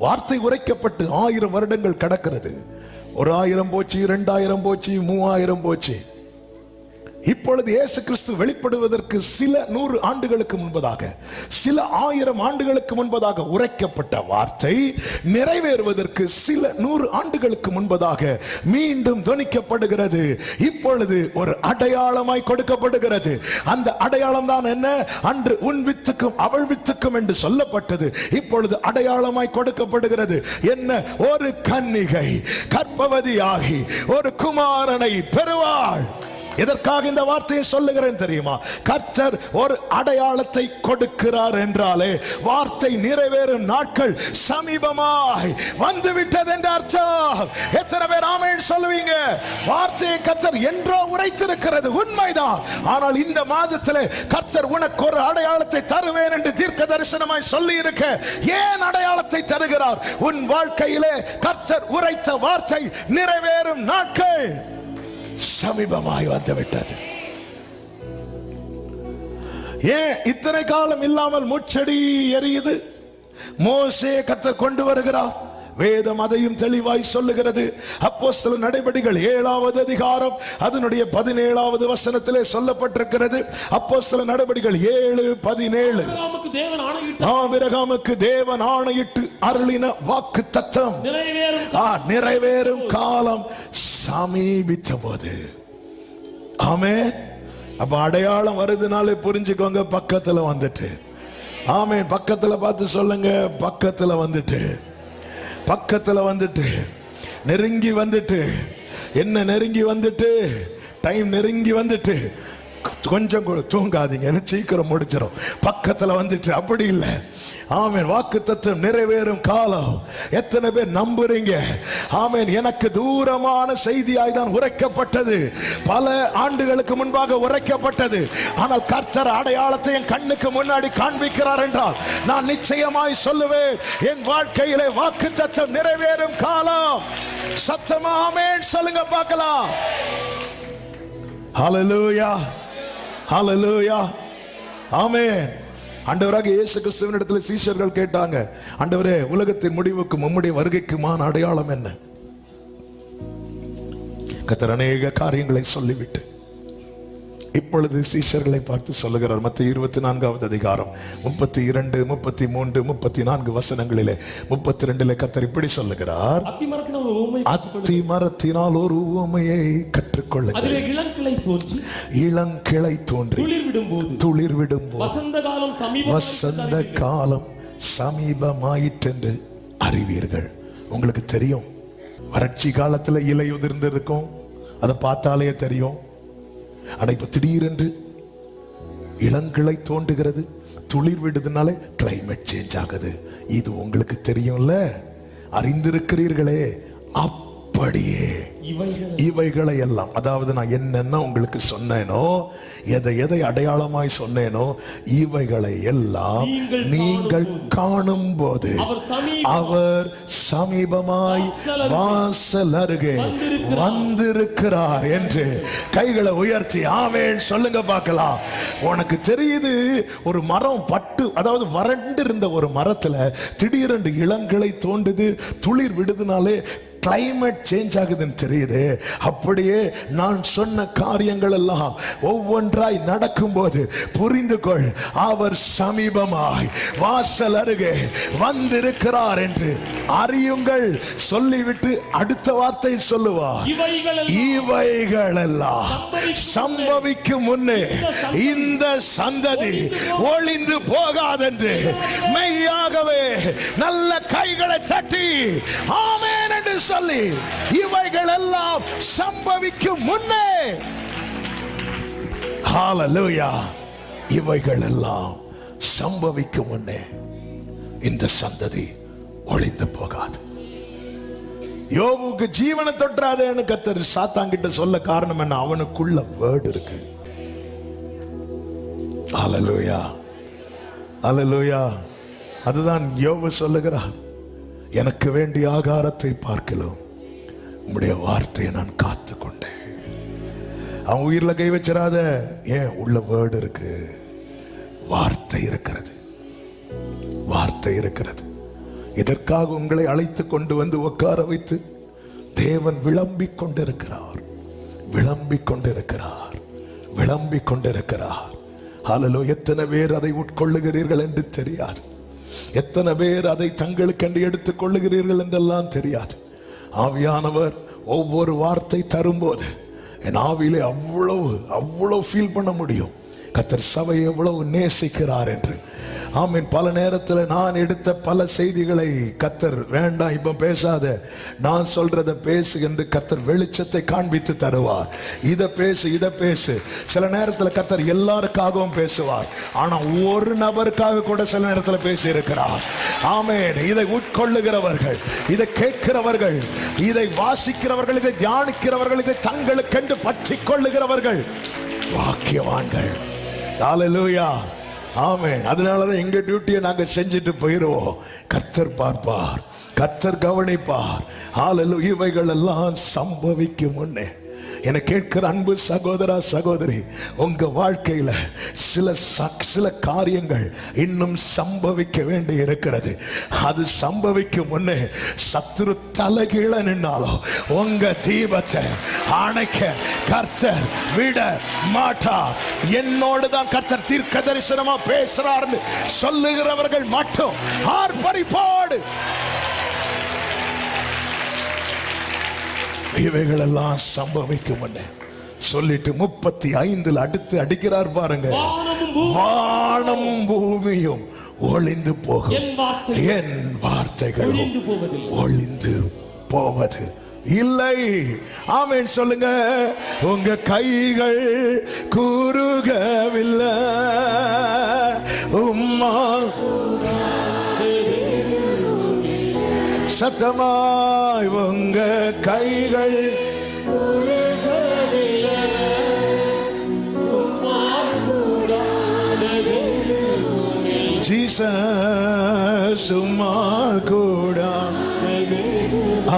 வார்த்தை உரைக்கப்பட்டு 1000 வருடங்கள் கடக்கிறது. 1000 போச்சு, 2000 போச்சு, 3000 போச்சு. இப்பொழுது இயேசு கிறிஸ்து வெளிப்படுவதற்கு சில 100 ஆண்டுகளுக்கு முன்பதாக, சில 1000 ஆண்டுகளுக்கு முன்பதாக உரைக்கப்பட்ட வார்த்தை நிறைவேறுவதற்கு சில 100 ஆண்டுகளுக்கு முன்பதாக மீண்டும் துணிக்கப்படுகிறது. இப்பொழுது ஒரு அடையாளமாய் கொடுக்கப்படுகிறது. அந்த அடையாளம் தான் என்ன? அன்று உன் வித்துக்கும் அவள் வித்துக்கும் என்று சொல்லப்பட்டது இப்பொழுது அடையாளமாய் கொடுக்கப்படுகிறது. என்ன? ஒரு கன்னிகை கர்ப்பவதியாகி ஒரு குமாரனை பெறுவாள். எதற்காக இந்த வார்த்தையை சொல்லுகிறேன் தெரியுமா? கர்த்தர் ஒரு அடையாளத்தை கொடுக்கிறார் என்றாலே வார்த்தை நிறைவேறும் நாட்கள் சமீபமாய் வந்துவிட்டது என்று அர்த்தம். எத்தனை பேர் ஆமென் சொல்லுவீங்க? வார்த்தையை கர்த்தர் என்றோ உரைத்திருக்கிறது, உண்மைதான். ஆனால் இந்த மாதத்திலே கர்த்தர் உனக்கு ஒரு அடையாளத்தை தருவேன் என்று தீர்க்க தரிசனமாய் சொல்லி இருக்க, ஏன் அடையாளத்தை தருகிறார்? உன் வாழ்க்கையிலே கர்த்தர் உரைத்த வார்த்தை நிறைவேறும் நாட்கள் சமீபமாய் வந்துவிட்டது. ஏன் இத்தனை காலம் இல்லாமல் முச்செடி எரியுது? மோசே கர்த்தர் கொண்டு வருகிறார். வேதம் அதையும் தெளிவாய் சொல்லுகிறது. அப்போஸ்தலர் நடபடிகள் 7வது அதிகாரம் அதனுடைய 17வது வசனத்திலே சொல்லப்பட்டிருக்கிறது. அப்போஸ்தலர் நடபடிகள் 7:17. ஆபிரகாமுக்கு தேவன் ஆணையிட்டு அருளின வாக்கு தத்தம் நிறைவேறும் காலம் சமீபித்த போது. ஆமென். அப்ப அடையாளம் வருதுனாலே புரிஞ்சுக்கோங்க, பக்கத்துல வந்துட்டு. ஆமென். பக்கத்துல பார்த்து சொல்லுங்க, பக்கத்துல வந்துட்டு, பக்கத்துல வந்துட்டு, நெருங்கி வந்துட்டு. என்ன நெருங்கி வந்துட்டு? டைம் நெருங்கி வந்துட்டு. கொஞ்சம் தூங்காதீங்க, சீக்கிரம் முடிச்சிடும். பக்கத்துல வந்துட்டு. அப்படி இல்லை. ஆமென். வாக்கு தத்தம் நிறைவேறும் காலம். எத்தனை பேர் நம்புறீங்க? ஆமென். எனக்கு தூரமான செய்தியாய் தான் உரைக்கப்பட்டது, பல ஆண்டுகளுக்கு முன்பாக உரைக்கப்பட்டது. ஆனால் கர்த்தர் அடையாளத்தை என் கண்ணுக்கு முன்னாடி காண்பிக்கிறார் என்றால் நான் நிச்சயமாய் சொல்லுவேன், என் வாழ்க்கையிலே வாக்கு தத்தம் நிறைவேறும் காலம். சத்தமா ஆமென் சொல்லுங்க பார்க்கலாம். ஹல்லேலூயா, ஹல்லேலூயா, ஆமென். ஆண்டவராக இயேசு கிறிஸ்துவினிடத்தில் சீஷர்கள் கேட்டாங்க, ஆண்டவரே, உலகத்தின் முடிவுக்கும் உம்முடைய வருகைக்குமான அடையாளம் என்ன? கர்த்தர் அநேக காரியங்களை சொல்லிவிட்டு இப்பொழுது சீஷர்களை பார்த்து சொல்லுகிறார். மத்தேயு 24வது அதிகாரம் 32, 33, 34 வசனங்களிலே 32 கர்த்தர் இப்படி சொல்லுகிறார். அத்திமரத்தினால் ஒரு உவமையை கற்றுக்கொள்ளுங்கள். அதிலே இளங்கிளை தோன்றி துளிர்விடும் போது வசந்த காலம் சமீபமாயிற்றென்று அறிவீர்கள். உங்களுக்கு தெரியும், வறட்சி காலத்துல இலை உதிர்ந்து இருக்கும், அதை பார்த்தாலே தெரியும். ஆனா இப்ப திடீரென்று இளங்கிளை தோன்றுகிறது, துளிர் விடுதுனாலே கிளைமேட் சேஞ்ச் ஆகுது. இது உங்களுக்கு தெரியும்ல, அறிந்திருக்கிறீர்களே. அப்படியே இவைகளை எல்லாம், அதாவது நான் என்னென்ன உங்களுக்கு சொன்னேனோ, எதை அடையாளமாய் சொன்னேனோ, இவைகளை எல்லாம் நீங்கள் காணும் போது அவர் சமீபமாய் வாசல் அருகே வந்திருக்கிறார் என்று கைகளை உயர்த்தி ஆமென் சொல்லுங்க பார்க்கலாம். உனக்கு தெரியுது, ஒரு மரம் பட்டு, அதாவது வறண்டு இருந்த ஒரு மரத்துல திடீரென்று இளங்கிளை தோன்றுது, துளிர் விடுதுனாலே கிளைமேட் சேஞ்ச் ஆகுதுன்னு தெரியுது. அப்படியே நான் சொன்ன காரியங்கள் எல்லாம் ஒவ்வொன்றாய் நடக்கும்போது புரிந்து கொள், அவர் சமீபமாய் வாசல் அருகே வந்திருக்கிறார் என்று அறியுங்கள். சொல்லிவிட்டு அடுத்த வார்த்தை சொல்லுவார், இவைகள் எல்லாம் சம்பவிக்கும் முன்னே இந்த சந்ததி ஒளிந்து போகாதென்று மெய்யாகவே நல்ல கைகளை தட்டி ஆமென் என்று சொல்லி, இவைகள் எல்லாம் சம்பவிக்கும் முன்னே, ஹalleluya, இவைகள் எல்லாம் சம்பவிக்கும் முன்னே இந்த சந்ததி ஒளிந்து போகாது. யோபுக்கு ஜீவனை தொற்றாதேன்னு கர்த்தர் சாத்தான்கிட்ட சொல்ல காரணம் என்ன? அவனுக்குள்ள வேர்ட் இருக்கு. ஹalleluya, ஹalleluya. அதுதான் யோபு சொல்லுகிறார், எனக்கு வேண்டிய ஆகாரத்தை பார்க்கலாம் உம்முடைய வார்த்தையை நான் காத்து கொண்டேன். அவன் உயிரில் கை வச்சிடாத, ஏன்? உள்ள வேர்டு இருக்கு, வார்த்தை இருக்கிறது, வார்த்தை இருக்கிறது. இதற்காக உங்களை அழைத்து கொண்டு வந்து உட்கார வைத்து தேவன் விளம்பிக் கொண்டிருக்கிறார், விளம்பிக் கொண்டிருக்கிறார், விளம்பிக் கொண்டிருக்கிறார். ஹalleluya. எத்தனை பேர் அதை உட்கொள்ளுகிறீர்கள் என்று தெரியாது, எத்தனை பேர் அதை தங்களுக்கென்று எடுத்துக் கொள்ளுகிறீர்கள் என்றெல்லாம் தெரியாது. ஆவியானவர் ஒவ்வொரு வார்த்தை தரும்போது என் ஆவியிலே அவ்வளவு ஃபீல் பண்ண முடியும் கர்த்தர் சபையை எவ்வளவு நேசிக்கிறார் என்று. ஆமீன். பல நேரத்தில் நான் எடுத்த பல செய்திகளை கர்த்தர் வேண்டாம் இப்ப பேசாத, நான் சொல்றத பேசு என்று கர்த்தர் வெளிச்சத்தை காண்பித்து தருவார். இதை பேசு, இதை பேசு. சில நேரத்தில் கர்த்தர் எல்லாருக்காகவும் பேசுவார், ஆனா ஒரு நபருக்காக கூட சில நேரத்தில் பேசி இருக்கிறார். ஆமீன். இதை உட்கொள்ளுகிறவர்கள், இதை கேட்கிறவர்கள், இதை வாசிக்கிறவர்கள், இதை தியானிக்கிறவர்கள், இதை தங்களுக்கென்று பற்றி கொள்ளுகிறவர்கள் பாக்கியவான்கள். ஹalleluya, ஆமென். அதனாலதான் எங்க டியூட்டியை நாங்க செஞ்சுட்டு போயிடுவோம். கர்த்தர் பார்ப்பார், கர்த்தர் கவனிப்பார். ஹalleluya. இவைகள் எல்லாம் சம்பவிக்கும் முன்னே என கேட்கிற அன்பு சகோதரா சகோதரி, உங்க வாழ்க்கையில சில காரியங்கள் இன்னும் சம்பவிக்க வேண்டி இருக்கிறது. அது சம்பவிக்கும் முன்னே சத்துரு தலைகீழ நின்னாலும் உங்க தீபத்தை அணைக்க கர்த்தர் விட மாட்டார். என்னோடு தான் கர்த்தர் தீர்க்க தரிசனமா பேசுறார்னு சொல்லுகிறவர்கள் மட்டும் ஆர்ப்பரிப்போடு இவைகள் எல்லாம் சம்பவிக்கும் சொல்லிட்டு 35 அடுத்து அடிக்கிறார் பாருங்க, வானமும் பூமியும் ஒளிந்து போகும், என் வார்த்தைகளும் ஒளிந்து போவது இல்லை. ஆமென் சொல்லுங்க. உங்க கைகள் குறுகவில்லை, உம்மா சத்தமாய் உங்க கைகள் ஜீசஸ் உம்மா கூட.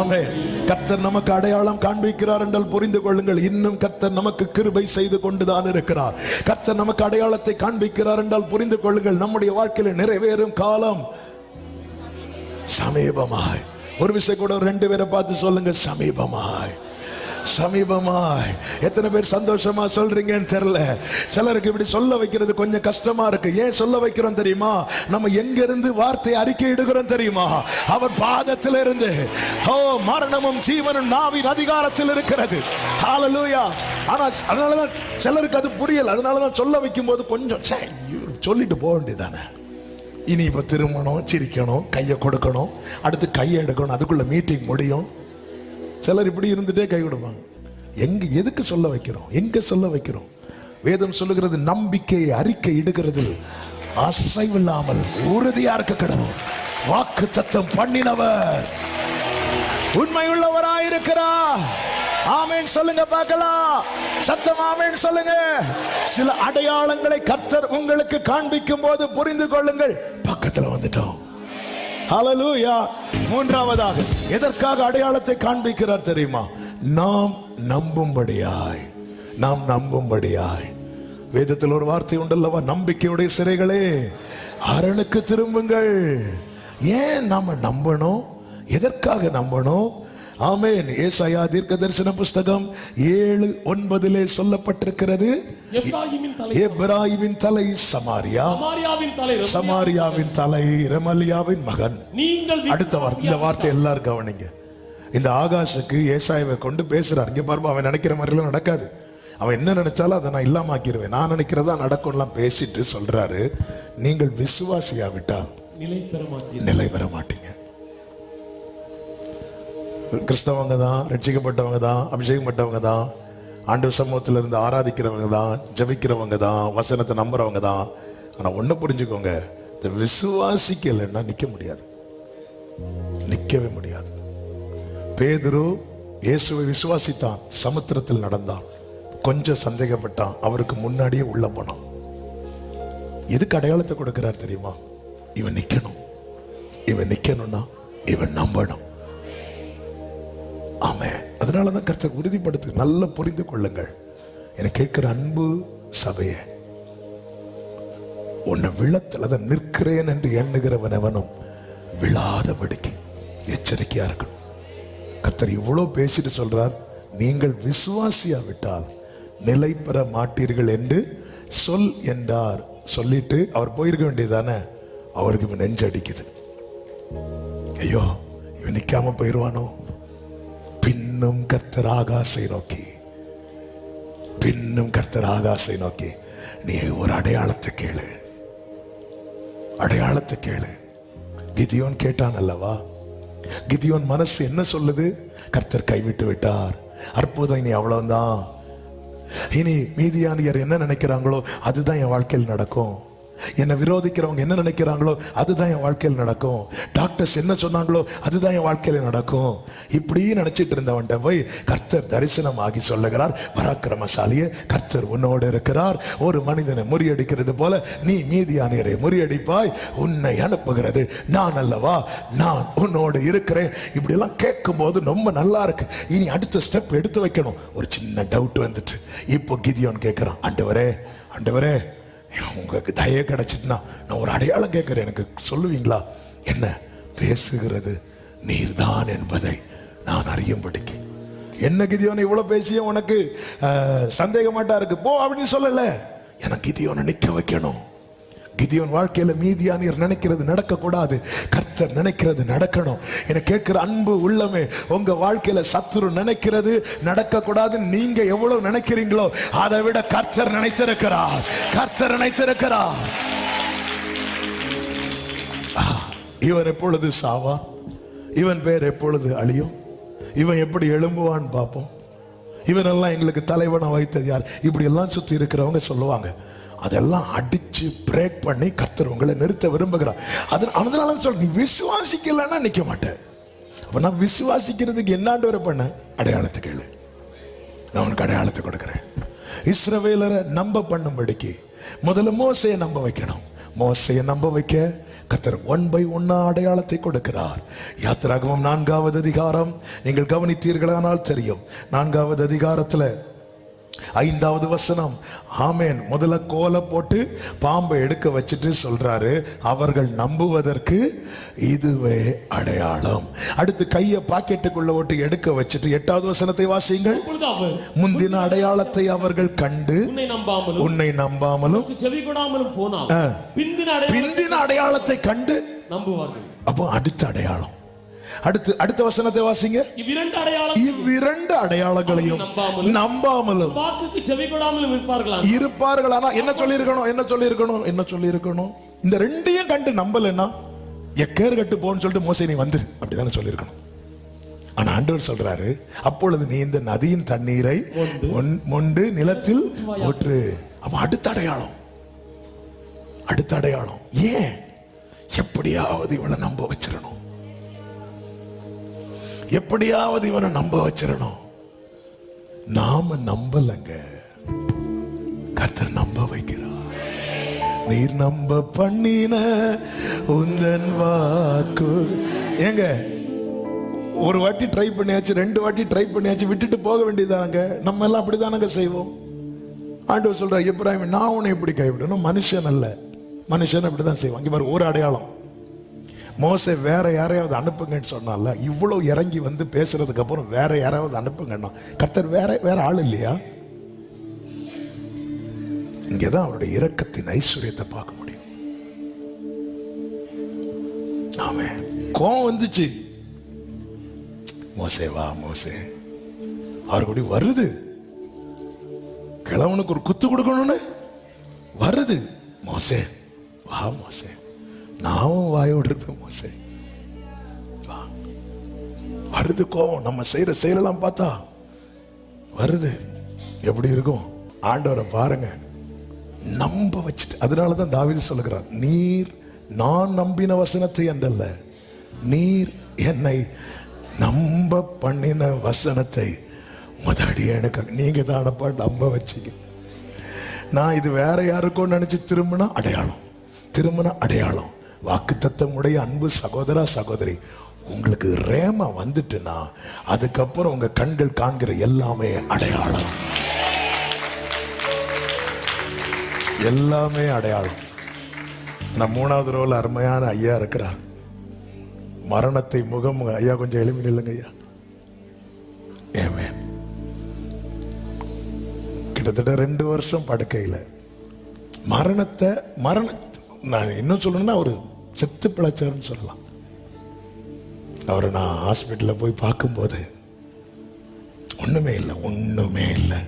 ஆமென். கர்த்தர் நமக்கு அடையாளம் காண்பிக்கிறார் என்றால் புரிந்து கொள்ளுங்கள், இன்னும் கர்த்தர் நமக்கு கிருபை செய்து கொண்டுதான் இருக்கிறார். கர்த்தர் நமக்கு அடையாளத்தை காண்பிக்கிறார் என்றால் புரிந்து கொள்ளுங்கள், நம்முடைய வாழ்க்கையில் நிறைவேறும் காலம் சமீபமாய். ஒரு விஷயம் கூட 2 பேரை பார்த்து சொல்லுங்க, சமீபமாய், சமீபமாய். எத்தனை பேர் சந்தோஷமா சொல்றீங்கன்னு தெரியல. சிலருக்கு இப்படி சொல்ல வைக்கிறது கொஞ்சம் கஷ்டமா இருக்கு. ஏன் சொல்ல வைக்கிறோம் தெரியுமா? நம்ம எங்க இருந்து வார்த்தை அறிக்கை இடுகிறோம் தெரியுமா? அவர் பாதத்தில் இருந்து. ஓ, மரணமும் ஜீவனும் நாவின் அதிகாரத்தில் இருக்கிறது. ஹalleluya. ஆனா அதனாலதான் சிலருக்கு அது புரியல. அதனாலதான் சொல்ல வைக்கும் போது கொஞ்சம் சொல்லிட்டு போக வேண்டியதானே. இனி இப்ப திரும்பணும், சிரிக்கணும், கையை கொடுக்கணும், அடுத்து கையை எடுக்கணும், அதுக்குள்ள மீட்டிங் முடியும். சிலர் இப்படி இருந்துட்டே கை கொடுப்பாங்க. எதுக்கு சொல்ல வைக்கிறோம்? எங்க சொல்ல வைக்கிறோம்? வேதம் சொல்லுகிறது, நம்பிக்கையை அறிக்கை இடுகிறதில் அசைவில்லாமல் உறுதியா இருக்க கடவுள். வாக்கு தத்தம் பண்ணினவர் உண்மை உள்ளவராயிருக்கிறார். ஆமென் சொல்லுங்க பார்க்கலாம். சத்தம் ஆமென் சொல்லுங்க. சில அடையாளங்களை கர்த்தர் உங்களுக்கு காண்பிக்கும் போது புரிந்து கொள்ளுங்கள், பக்கத்துல வந்துட்டோம். ஹalleluya. மூன்றாவதாக எதற்காக அடையாளத்தை காண்பிக்கிறார் தெரியுமா? நாம் நம்பும்படியாய், நாம் நம்பும்படியாய். வேதத்தில் ஒரு வார்த்தை உண்டல்லவா, நம்பிக்கையுடைய சிறைகளே அரணுக்கு திரும்புங்கள். ஏன் நாம நம்பணும்? எதற்காக நம்பணும்? ஆமென். ஏசாயா தீர்க்கதரிசன புஸ்தகம் 7:9 சொல்லப்பட்டிருக்கிறது, எப்பிராயீமின் தலை சமாரியா, சமாரியாவின் தலை ரெமலியாவின் மகன். அடுத்த வார்த்தை, இந்த வார்த்தை எல்லாரும் கவனிங்க. இந்த ஆகாஷுக்கு ஏசாயாவை கொண்டு பேசுறாரு. இங்க பாருங்க, அவன் நினைக்கிற மாதிரிலாம் நடக்காது. அவன் என்ன நினைச்சாலும் அதை நான் இல்லாமக்கிடுவேன், நான் நினைக்கிறதா நடக்கும்லாம் பேசிட்டு சொல்றாரு, நீங்கள் விசுவாசியாவிட்டால் நிலை பெற மாட்டீங்க. கிறிஸ்தவங்க தான், ரட்சிக்கப்பட்டவங்க தான், அபிஷேகம் பட்டவங்க தான், ஆண்டவர் சமூகத்தில் இருந்து ஆராதிக்கிறவங்க தான், ஜபிக்கிறவங்க தான், வசனத்தை நம்புறவங்க தான். ஆனா ஒண்ணு புரிஞ்சுக்கோங்க, இந்த விசுவாசிக்கலைன்னா நிக்க முடியாது, நிக்கவே முடியாது. பேதுரு இயேசுவை விசுவாசித்தான், சமுத்திரத்தில் நடந்தான், கொஞ்சம் சந்தேகப்பட்டான், அவருக்கு முன்னாடியே உள்ள போனான். எதுக்கு அடையாளத்தை கொடுக்கிறார் தெரியுமா? இவன் நிக்கணும், இவன் நிக்கணும்னா இவன் நம்பணும். ஆமென். அதனாலதான் கர்த்தர் உறுதிப்படுத்து, நல்லா புரிந்து கொள்ளுங்கள். எனக்கு கேட்கிற அன்பு சபையே, உன்னை விழத்தில் அதை நிற்கிறேன் என்று எண்ணுகிறவன் எவனும் விழாதபடிக்கு எச்சரிக்கையா இருக்கணும். கர்த்தர் இவ்வளவு பேசிட்டு சொல்றார், நீங்கள் விசுவாசியா விட்டால் நிலை பெற மாட்டீர்கள் என்று சொல் என்றார். சொல்லிட்டு அவர் போயிருக்க வேண்டியதானே. அவருக்கு இவன் நெஞ்சடிக்குது, ஐயோ இவன் நிக்காம போயிருவானோ. பின்னும் கர்த்தர் ஆகாசை நோக்கி, பின்னும் கர்த்தர் ஆகாசை நோக்கி, நீ ஒரு அடையாளத்தை கேளு, அடையாளத்தை கேளு. கிதியோன் கேட்டான் அல்லவா? கிதியோன் மனசு என்ன சொல்லுது? கர்த்தர் கைவிட்டு விட்டார், அற்புதம் இனி அவ்வளவுதான், இனி மீதியானியர் என்ன நினைக்கிறாங்களோ அதுதான் என் வாழ்க்கையில் நடக்கும், என்னை விரோதிக்கிறவங்க என்ன நினைக்கிறாங்களோ அதுதான் என் வாழ்க்கையில் நடக்கும், டாக்டர்ஸ் என்ன சொன்னாங்களோ அதுதான் என் வாழ்க்கையில நடக்கும். இப்படி நினைச்சிட்டு இருந்தவன்ட்ட போய் கர்த்தர் தரிசனம் ஆகி சொல்லுகிறார், பராக்கிரமசாலியே கர்த்தர் உன்னோடு இருக்கிறார், ஒரு மனிதனை முறியடிக்கிறது போல நீ மீதியானியரை முறியடிப்பாய், உன்னை அனுப்புகிறது நான் அல்லவா, நான் உன்னோடு இருக்கிறேன். இப்படி எல்லாம் கேட்கும் போது ரொம்ப நல்லா இருக்கு. இனி அடுத்த ஸ்டெப் எடுத்து வைக்கணும். ஒரு சின்ன டவுட் வந்துட்டு, இப்போ கிதியோன் கேட்கிறான், ஆண்டவரே ஆண்டவரே உங்களுக்கு தயை கிடைச்சிட்டுனா நான் ஒரு அடையாளம் கேட்கிறேன், எனக்கு சொல்லுவீங்களா? என்ன? பேசுகிறது நீர்தான் என்பதை நான் அறியும்படிக்கு. என்ன கிதியோனை இவ்வளவு பேசிய உனக்கு சந்தேகமாட்டா இருக்கு, போ அப்படின்னு சொல்லல. எனக்கு கிதியோனை நிக்க வைக்கணும். கிதியோன் வாழ்க்கையில மீதியானியர் நினைக்கிறது நடக்க கூடாது, கர்த்தர் நினைக்கிறது நடக்கணும். என கேட்கிற அன்பு உள்ளமே, உங்க வாழ்க்கையில சத்துரு நினைக்கிறது நடக்க கூடாது, நீங்க எவ்வளவு நினைக்கிறீங்களோ அதை விட கர்த்தர் நினைத்திருக்கிறார், கர்த்தர் நினைத்திருக்கிறார். இவன் எப்பொழுது சாவா, இவன் பேர் எப்பொழுது அழியும், இவன் எப்படி எழும்புவான்னு பார்ப்போம், இவனெல்லாம் எங்களுக்கு தலைவனை வைத்தது யார், இப்படி எல்லாம் சுத்தி இருக்கிறவங்க சொல்லுவாங்க. அதெல்லாம் அடிச்சு பிரேக் பண்ணி கர்த்தர் உங்களை நிறுத்த விரும்புகிறார். அதனால சொல்ல, நீ விசுவாசிக்கலன்னா நிக்க மாட்டேன். அப்ப நான் விசுவாசிக்கிறதுக்கு என்னாண்டு வர பண்ண அடையாளத்தை கேளு, நான் உனக்கு அடையாளத்தை கொடுக்கிறேன். இஸ்ரவேலரை நம்ப பண்ணும்படிக்கு முதல்ல மோசையை நம்ப வைக்கணும். மோசையை நம்ப வைக்க கர்த்தர் 1 by 1 அடையாளத்தை கொடுக்கிறார். யாத்திராகமம் 4வது அதிகாரம் நீங்கள் கவனித்தீர்களானால் தெரியும். 4வது அதிகாரத்துல 5வது வசனம், ஆமென். முதல்ல கோலை போட்டு பாம்பை எடுக்க வச்சுட்டு சொல்றாரு, அவர்கள் நம்புவதற்கு இதுவே அடையாளம். அடுத்து கையை பாக்கெட்டுக்குள்ள ஓட்டு எடுக்க வச்சுட்டு 8வது வசனத்தை வாசியுங்கள். முந்தின அடையாளத்தை அவர்கள் கண்டு உன்னை நம்பாமலும் பிந்தின அடையாளத்தை கண்டு நம்புவார்கள். அப்போ அடுத்த அடையாளம், அடுத்த வசனத்தை வாசிங்க. இவ்விரண்டு அடையாளங்களையும் நம்பாமலும் வாக்குக்கு செவிகொடாமலும் இருப்பார்கள். ஆனா என்ன சொல்லியிருக்கணும்? இந்த ரெண்டையும் கண்டு நம்பலன்னா எக்கேர் கட்டு போன்னு சொல்லிட்டு மோசே நீ வந்துரு அப்படிதானே சொல்லியிருக்கணும். ஆனா ஆண்டவர் சொல்றாரு, அப்பொழுது நீ இந்த நதியின் தண்ணீரை மொண்டு நிலத்தில் ஊற்று. அப்ப அடுத்த அடையாளம் ஏன்? எப்படியாவது இவளை நம்ப வச்சிடணும், எப்படியாவது இவனை நம்ப வச்சிடணும். நாம நம்பலங்க, கர்த்தர் நம்ப வைக்கிறார். நீர் நம்ப பண்ணின உந்தன் வாக்கு. ஏங்க, ஒரு வாட்டி ட்ரை பண்ணியாச்சு, 2 வாட்டி ட்ரை பண்ணியாச்சு, விட்டுட்டு போக வேண்டியதானங்க. நம்ம எல்லாம் அப்படிதானங்க செய்வோம். ஆண்டவர் சொல்ற, எப்ராஹிம் நான் உன்னை எப்படி கைவிடணும்? மனுஷன் அல்ல, மனுஷன் அப்படிதான் செய்வான். இங்க பாரு, ஒரு அடையாளம். மோசே வேற யாரையாவது அனுப்புங்கன்னு சொன்னால, இவ்வளவு இறங்கி வந்து பேசுறதுக்கு அப்புறம் வேற யாராவது அனுப்புங்கன்னா கர்த்தர் வேற ஆள் இல்லையா? இங்கதான் அவருடைய இரக்கத்தின் ஐஸ்வர்யத்தை பார்க்க முடியும். ஆமென். கோவம் வந்துச்சு, மோசே வா மோசே, அவர் கூட வருது, கிழவனுக்கு ஒரு குத்து கொடுக்கணும்னு வருது, மோசே வா மோசே, நானும் வாயோடு இருப்பேன் மோசே வா. வருது கோவம், நம்ம செய்யற செயலெல்லாம் பார்த்தா வருது. எப்படி இருக்கும்? ஆண்டவரை பாருங்க, நம்ப வச்சுட்டு. அதனாலதான் தாவீது சொல்லுகிறார், நீர் நான் நம்பின வசனத்தை என்றல்ல, நீர் என்னை நம்ப பண்ணின வசனத்தை முதடியனுக்கு நீங்க தானப்பா நம்ப வச்சீங்க. நான் இது வேற யாருக்கும் நினைச்சு திரும்பினா அடையாளம், திரும்பினா அடையாளம். வாக்குத்தத்தம் உடைய அன்பு சகோதரா சகோதரி, உங்களுக்கு ரேமா வந்துட்டுனா அதுக்கப்புறம் உங்க கண்கள் காண்கிற எல்லாமே அடையாளம், எல்லாமே அடையாளம். நான் 3வது ரோல அருமையான ஐயா இருக்கிறார், மரணத்தை முகம். ஐயா கொஞ்சம் எளிமை இல்லைங்க ஐயா. ஆமென். கிட்டத்தட்ட 2 வருஷம் படுக்கையில் மரணத்தை நான் இன்னும் சொல்லணும்னா ஒரு செத்து பிழைச்சாருன்னு சொல்லலாம். அவரை நான் ஹாஸ்பிட்டலில் போய் பார்க்கும்போது ஒண்ணுமே இல்லை.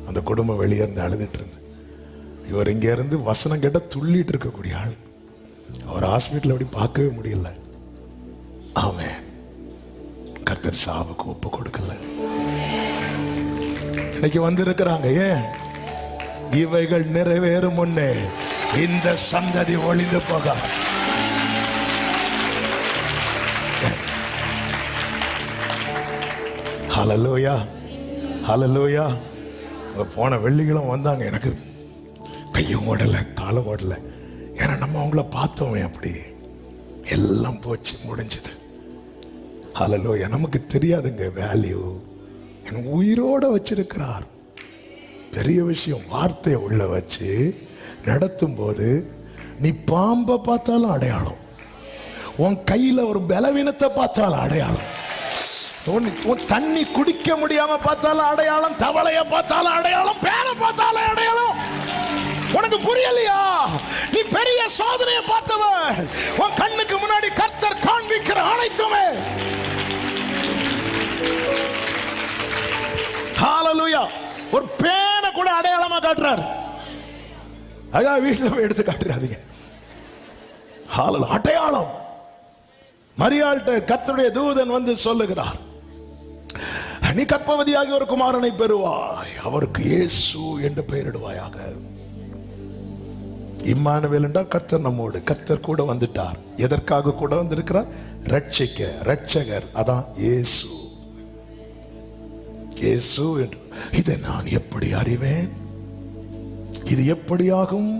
அந்த குடும்பம் வெளியே இருந்து அழுதுட்டு இருந்து, இவர் இங்க இருந்து வசனம் கேட்ட துள்ளிட்டு இருக்கக்கூடிய ஆள், அவர் ஹாஸ்பிட்டல் அப்படி பார்க்கவே முடியல. ஆமென். கர்த்தர் சாவுக்கு ஒப்பு கொடுக்கல. இன்னைக்கு வந்திருக்கிறாங்க. ஏன்? இவைகள் நிறைவேறும் முன்னே இந்த சந்ததி ஒளிந்து போக. ஹல்லேலூயா, ஹல்லேலூயா. போன வெள்ளிக்கிழமை வந்தாங்க, எனக்கு கையும் ஓடலை காலம் ஓடலை. ஏன்னா நம்ம அவங்கள பார்த்தோமே, அப்படி எல்லாம் போச்சு, முடிஞ்சது. ஹல்லேலூயா. நமக்கு தெரியாதுங்க வேல்யூ. எனக்கு உயிரோட வச்சிருக்கிறார், பெரிய விஷயம். வார்த்தையை உள்ள வச்சு நடத்தும் போது நீ பாம்பை பார்த்தாலும் அடையாளம், உன் கையில ஒரு பலவீனத்தை பார்த்தாலும் அடையாளம், தண்ணி குடிக்க முடியாம பார்த்தாலும் அடையாளம், தவளைய பார்த்தாலும் அடையாளம், பேனை பார்த்தாலும் அடையாளம். உனக்கு புரியலையா? நீ பெரிய சாதனையை பார்த்தவன். உன் கண்ணுக்கு முன்னாடி கர்த்தர் காண்பிக்கிற அனைத்துமே. ஹல்லேலூயா. ஒரு பேனை கூட அடையாளமா காட்டுறார். ஐயா வீட்டுல போய் எடுத்து காட்டுறாதீங்க. அடையாளம். மரியாள்கிட்ட கர்த்தருடைய தூதன் வந்து சொல்லுகிறார், நீ கர்ப்பவதியாகி ஒரு குமாரனை பெறுவாய், அவருக்கு இயேசு என்று பெயரிடுவாயாக. இம்மானுவேல் என்றால் கர்த்தர் நம்மோடு. கர்த்தர் கூட வந்துட்டார். எதற்காக கூட வந்திருக்கிறார்? ரட்சிக்க, ரட்சகர். அதான் இயேசு. இயேசு என்று. இதை நான் எப்படி அறிவேன்? இது எப்படியாகும்?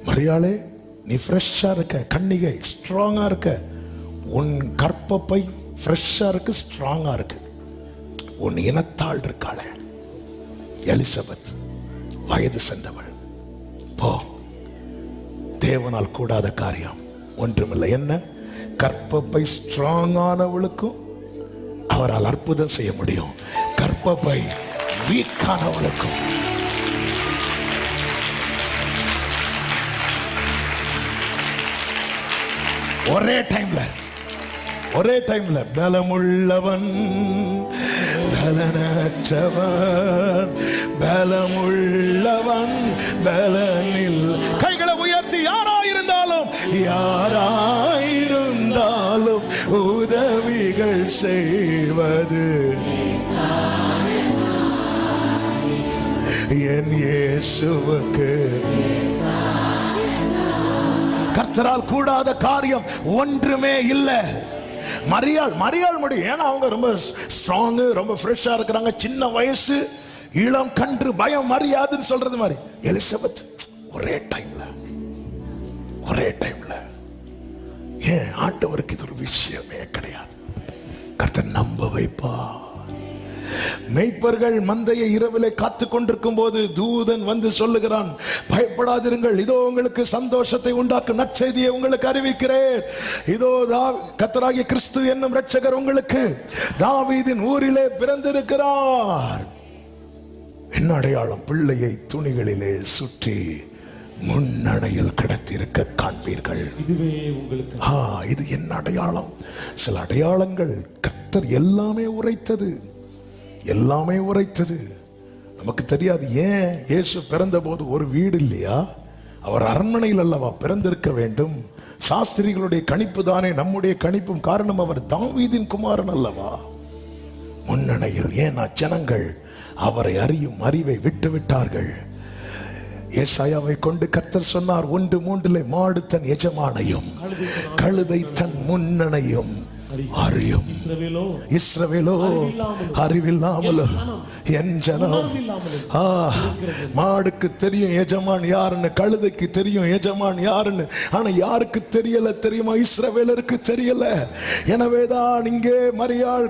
மரியாளே, நீ ஃப்ரெஷ்ஷா இருக்க, கன்னிகை ஸ்ட்ராங்கா இருக்க, உன் கற்பப்பை ஃப்ரெஷ்ஷா இருக்கு, ஸ்ட்ராங்கா இருக்கு. உன் இனத்தாள் இருக்காளே எலிசபெத், வயது சென்றவள். போ, தேவனால் கூடாத காரியம் ஒன்றுமில்லை. என்ன? கற்பப்பை ஸ்ட்ராங்கானவளுக்கும் அவரால் அற்புதம் செய்ய முடியும், கற்பப்பை வீக்கானவளுக்கும். ஒரே டைம்ல பலமுள்ளவன் பலனற்றவன், பலமுள்ளவன் பலனில். கைகளை உயர்த்தி யாராயிருந்தாலும் உதவிகள் செய்வது என் இயேசுவுக்கு. கர்த்தரால் கூடாத காரியம் ஒன்றுமே இல்லை. மரியாள் முடியும். ஏன்னா அவங்க ரொம்ப ஸ்ட்ராங், ரொம்ப ஃப்ரெஷ்ஷா இருக்கிறாங்க. சின்ன வயசு, இளம் கன்று, பயம் மரியாதுன்னு சொல்றது மாதிரி. எலிசபெத் ஒரே டைம்ல. ஏன்? ஆண்டவருக்கு இது ஒரு விஷயமே கிடையாது. கர்த்தர் நம்ப வைப்பா. மேய்ப்பர்கள் மந்தையை இரவிலே காத்து கொண்டிருக்கும் போது தூதன் வந்து சொல்லுகிறான், பயப்படாதிருங்கள், இதோ உங்களுக்கு சந்தோஷத்தை உண்டாக்கும் நற்செய்தியை உங்களுக்கு அறிவிக்கிறேன். இதோ கர்த்தராகிய கிறிஸ்து என்னும் இரட்சகர் உங்களுக்கு தாவீதின் ஊரிலே பிறந்திருக்கிறார். என்ன அடையாளம்? பிள்ளையை துணிகளிலே சுற்றி முன்னணையில் கிடத்திருக்க காண்பீர்கள். இதுவே உங்களுக்கு இது என்ன அடையாளம்? சில அடையாளங்கள் கர்த்தர் எல்லாமே உரைத்தது, எல்லாமே உரைத்தது. நமக்கு தெரியாது. ஏன் இயேசு பிறந்த போது ஒரு வீடு இல்லையா? அவர் அரண்மனையில் அல்லவா பிறந்திருக்க வேண்டும்? சாஸ்திரிகளுடைய கணிப்பு தானே நம்முடைய கணிப்பும். காரணம், அவர் தாவீதின் குமாரன் அல்லவா. முன்னணையில். ஏன்னா ஜனங்கள் அவரை அறியும் அறிவை விட்டு விட்டார்கள். ஏசாயாவை கொண்டு கர்த்தர் சொன்னார், 1:3 மாடு தன் எஜமானையும் கழுதை தன் முன்னணையும் அறியும். இஸ்ரவேலோ அறிவில்லாமலும் என் ஜனம். மாடுக்கு தெரியும் எஜமான் யாருன்னு, கழுதைக்கு தெரியும் எஜமான் யாருன்னு. ஆனா யாருக்கு தெரியல தெரியுமா? இஸ்ரவேலருக்கு தெரியல. எனவேதான் இங்கே மரியாள்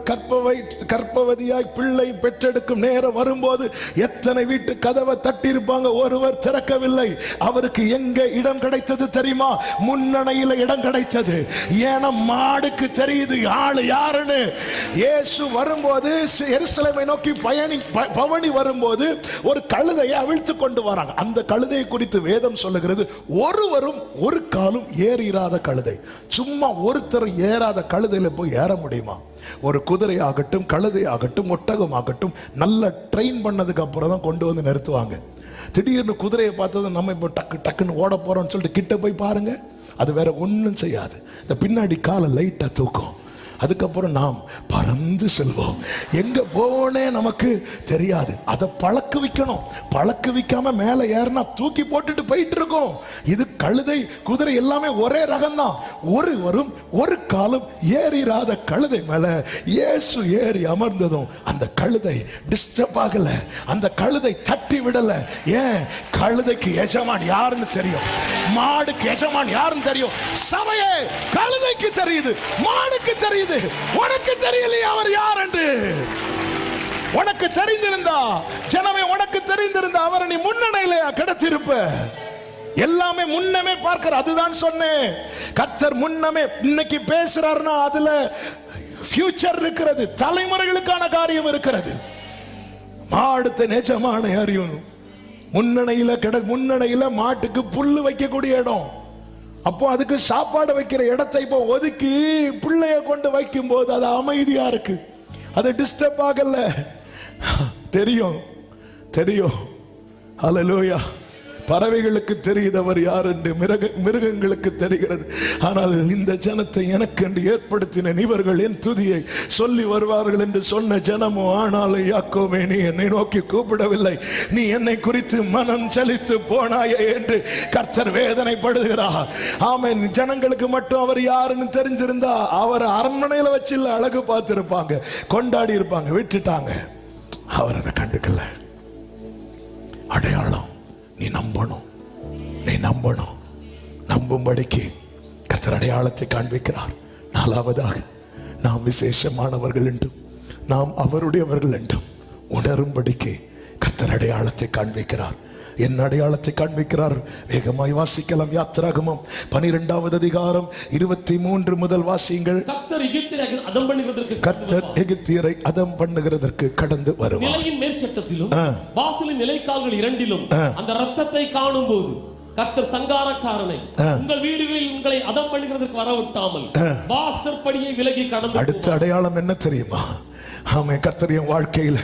கர்ப்பவதியாய் பிள்ளை பெற்றெடுக்கும் நேரம் வரும்போது எத்தனை வீட்டு கதவை தட்டியிருப்பாங்க, ஒருவர் திறக்கவில்லை. அவருக்கு எங்க இடம் கிடைத்தது தெரியுமா? முன்னணையில இடம் கிடைத்தது. ஏன்னா மாடுக்கு தெரியுது ஆளு யாருன்னு. இயேசு வரும்போது எருசலேமை நோக்கி பவனி வரும்போது ஒரு கழுதையை அவிழ்த்து கொண்டு வராங்க. அந்த கழுதையை குறித்து வேதம் சொல்லுகிறது, ஒருவரும் ஒரு காலும் ஏறிராத கழுதை. சும்மா ஒருத்தர் ஏறாத கழுதையில போய் ஏற முடியுமா? ஒரு குதிரை ஆகட்டும், கழுதை ஆகட்டும், ஒட்டகம் ஆகட்டும், நல்ல ட்ரெயின் பண்ணதுக்கு அப்புறம் தான் கொண்டு வந்து நிறுத்துவாங்க. திடீர்னு குதிரையை பார்த்தது நம்ம இப்போ டக்கு டக்குன்னு ஓட போறோம்னு சொல்லிட்டு கிட்ட போய் பாருங்க, அது வேற ஒன்றும் செய்யாது. இந்த பின்னாடி காலை லைட்டா தூக்கும். அதுக்கப்புறம் நாம் பறந்து செல்வோம். எங்க போவோனே நமக்கு தெரியாது. அதை பழக்க வைக்கணும். பழக்க வைக்காம மேல ஏறினா தூக்கி போட்டுட்டு போயிட்டு இருக்கோம். இது கழுதை குதிரை எல்லாமே ஒரே ரகம்தான். ஒருவரும் ஒரு காலம் ஏறிராத கழுதை மேல இயேசு ஏறி அமர்ந்ததும் அந்த கழுதை டிஸ்டர்ப் ஆகல, அந்த கழுதை தட்டி விடல. ஏன்? கழுதைக்கு எஜமான் யாருன்னு தெரியும், மாடுக்கு எஜமான் யாருன்னு தெரியும். சபையே, கழுதைக்கு தெரியுது, மாடுக்கு தெரியுது. உனக்கு தெரியலையே அவர் யார் என்று? உனக்கு தெரிந்திருந்தா, ஜனமே உனக்கு தெரிந்திருந்தா அவரை நீ முன்னணையிலே கிடத்திருப்ப. எல்லாமே முன்னமே பார்க்கிற. அதுதான் சொன்னேன், கர்த்தர் முன்னமே இன்னைக்கு பேசுறாருன்னா அதுல ஃபியூச்சர் இருக்கிறது, தலைமுறைகளுக்கான காரியம் இருக்கிறது. மாடுத்த நிஜமான அறியும். முன்னணையில மாட்டுக்கு புல்லு வைக்கக்கூடிய இடம். அப்போ அதுக்கு சாப்பாடு வைக்கிற இடத்தை இப்போ ஒதுக்கி பிள்ளைய கொண்டு வைக்கும் போது அது அமைதியா இருக்கு, அது டிஸ்டர்ப் ஆகல. தெரியும் தெரியும். ஹல்லேலூயா. பறவைகளுக்கு தெரியுதவர் யார் என்று, மிருகங்களுக்கு தெரிகிறது. ஆனால் இந்த ஜனத்தை எனக்கென்று ஏற்படுத்தின இவர்கள் என் துதியை சொல்லி வருவார்கள் என்று சொன்ன ஜனமோ, ஆனாலும் யாக்கோபே நீ என்னை நோக்கி கூப்பிடவில்லை, நீ என்னை குறித்து மனம் சலித்து போனாயே என்று கர்த்தர் வேதனைப்படுகிறார். ஆமென். ஜனங்களுக்கு மட்டும் அவர் யாருன்னு தெரிஞ்சிருந்தா அவர் அரண்மனையில வச்சு இல்ல அழகு பார்த்திருப்பாங்க, கொண்டாடி இருப்பாங்க. விட்டுட்டாங்க. அவர் அதை கண்டுக்கல. அடையாளம். நீ நம்பணும், நீ நம்பணும். நம்பும்படிக்கு கர்த்தர் அடையாளத்தை காண்பிக்கிறார். 4வதாக, நாம் விசேஷமானவர்கள் என்றும் நாம் அவருடையவர்கள் என்றும் உணரும்படிக்கு கர்த்தர் அடையாளத்தை காண்பிக்கிறார். என் அடையாளத்தை காண்பிக்கிறார். வேகமாய் வாசிக்கலாம். யாத்திராகமம் 12வது அதிகாரம் 23 முதல் வாசியுங்கள். கர்த்தர் எகிப்தியரை அதம் பண்ணுகிறதற்கு கடந்து வருவார். நிலையின் மேற்சட்டத்திலும் வாசலின் நிலைக்கால்கள் இரண்டிலும் அந்த இரத்தத்தை காணும்போது கர்த்தர் சங்காரக்காரனை உங்கள் வீடுகளில் உங்களை அதம் பண்ணுகிறதற்கு வரவிட்டாமல் வாசற்படியை விலகி கடந்து. அடுத்த அடையாளம் என்ன தெரியுமா? ஆமே. கர்த்தர் என் வாழ்க்கையில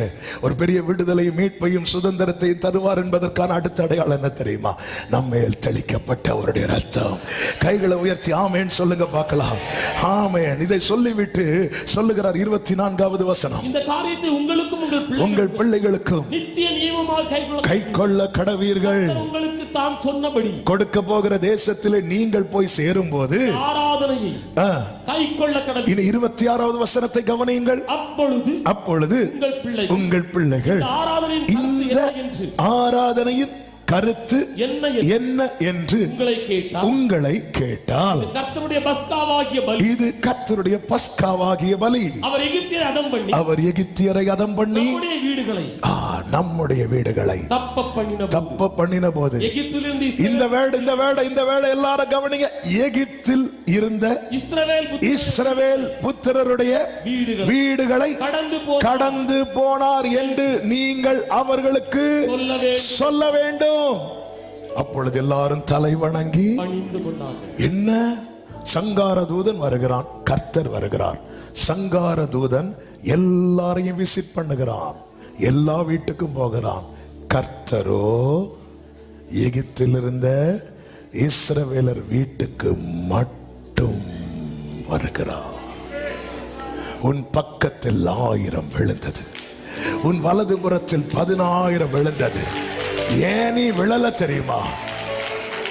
ஒரு பெரிய விடுதலையும் மீட்பையும் சுதந்திரத்தையும் தருவார் என்பதற்கான அடுத்த அடையாளம் என்ன தெரியுமா? நம்மேல் தெளிக்கப்பட்ட அவருடைய ரத்தம். கைகளை உயர்த்தி ஆமேன் சொல்லுங்க பார்க்கலாம். ஆமேன். இதை சொல்லிவிட்டு சொல்லுகிறார் 24வது வசனம், இந்த காரியத்தை உங்களுக்கும் உங்கள் பிள்ளைகளுக்கும் நித்திய நியமமாக கைக்கொள்ள கடவீர்கள். உங்களுக்கு தான் சொன்னபடி கொடுக்க போகிற தேசத்திலே நீங்கள் போய் சேரும் போது ஆராதனையை கைக்கொள்ள கடவீர்கள். இனி 26வது வசனத்தை கவனியுங்கள். அப்பொழுது உங்கள் பிள்ளைகள் இந்த ஆராதனையின் கருத்து என்ன என்று உங்களை கேட்டால் கர்த்தருடைய பஸ்காவாகிய பலி, இது கர்த்தருடைய பஸ்காவாகிய பலி. அவர் எகிப்தியரை அதம் பண்ணி நம்முடைய வீடுகளை தப்ப பண்ணின போது, இந்த வேடை எல்லாரும் கவனிங்க, எகிப்தில் இருந்த இஸ்ரவேல் புத்திரருடைய வீடுகளை கடந்து போனார் என்று நீங்கள் அவர்களுக்கு சொல்ல வேண்டும். அப்பொழுது எல்லாரும் தலை வணங்கி, என்ன சங்கார தூதன் வருகிறான், கர்த்தர் வருகிறார். சங்கார தூதன் எல்லாரையும் விசிட் பண்ணுகிறான், எல்லா வீட்டுக்கும் போகிறான். கர்த்தரோ எகிப்தில் இருந்த இஸ்ரவேலர் வீட்டுக்கு மட்டும் வருகிறார். உன் பக்கத்தில் 1000 விழுந்தது, உன் வலதுபுறத்தில் 10,000 விழுந்தது. ஏன் நீ விழல தெரியுமா?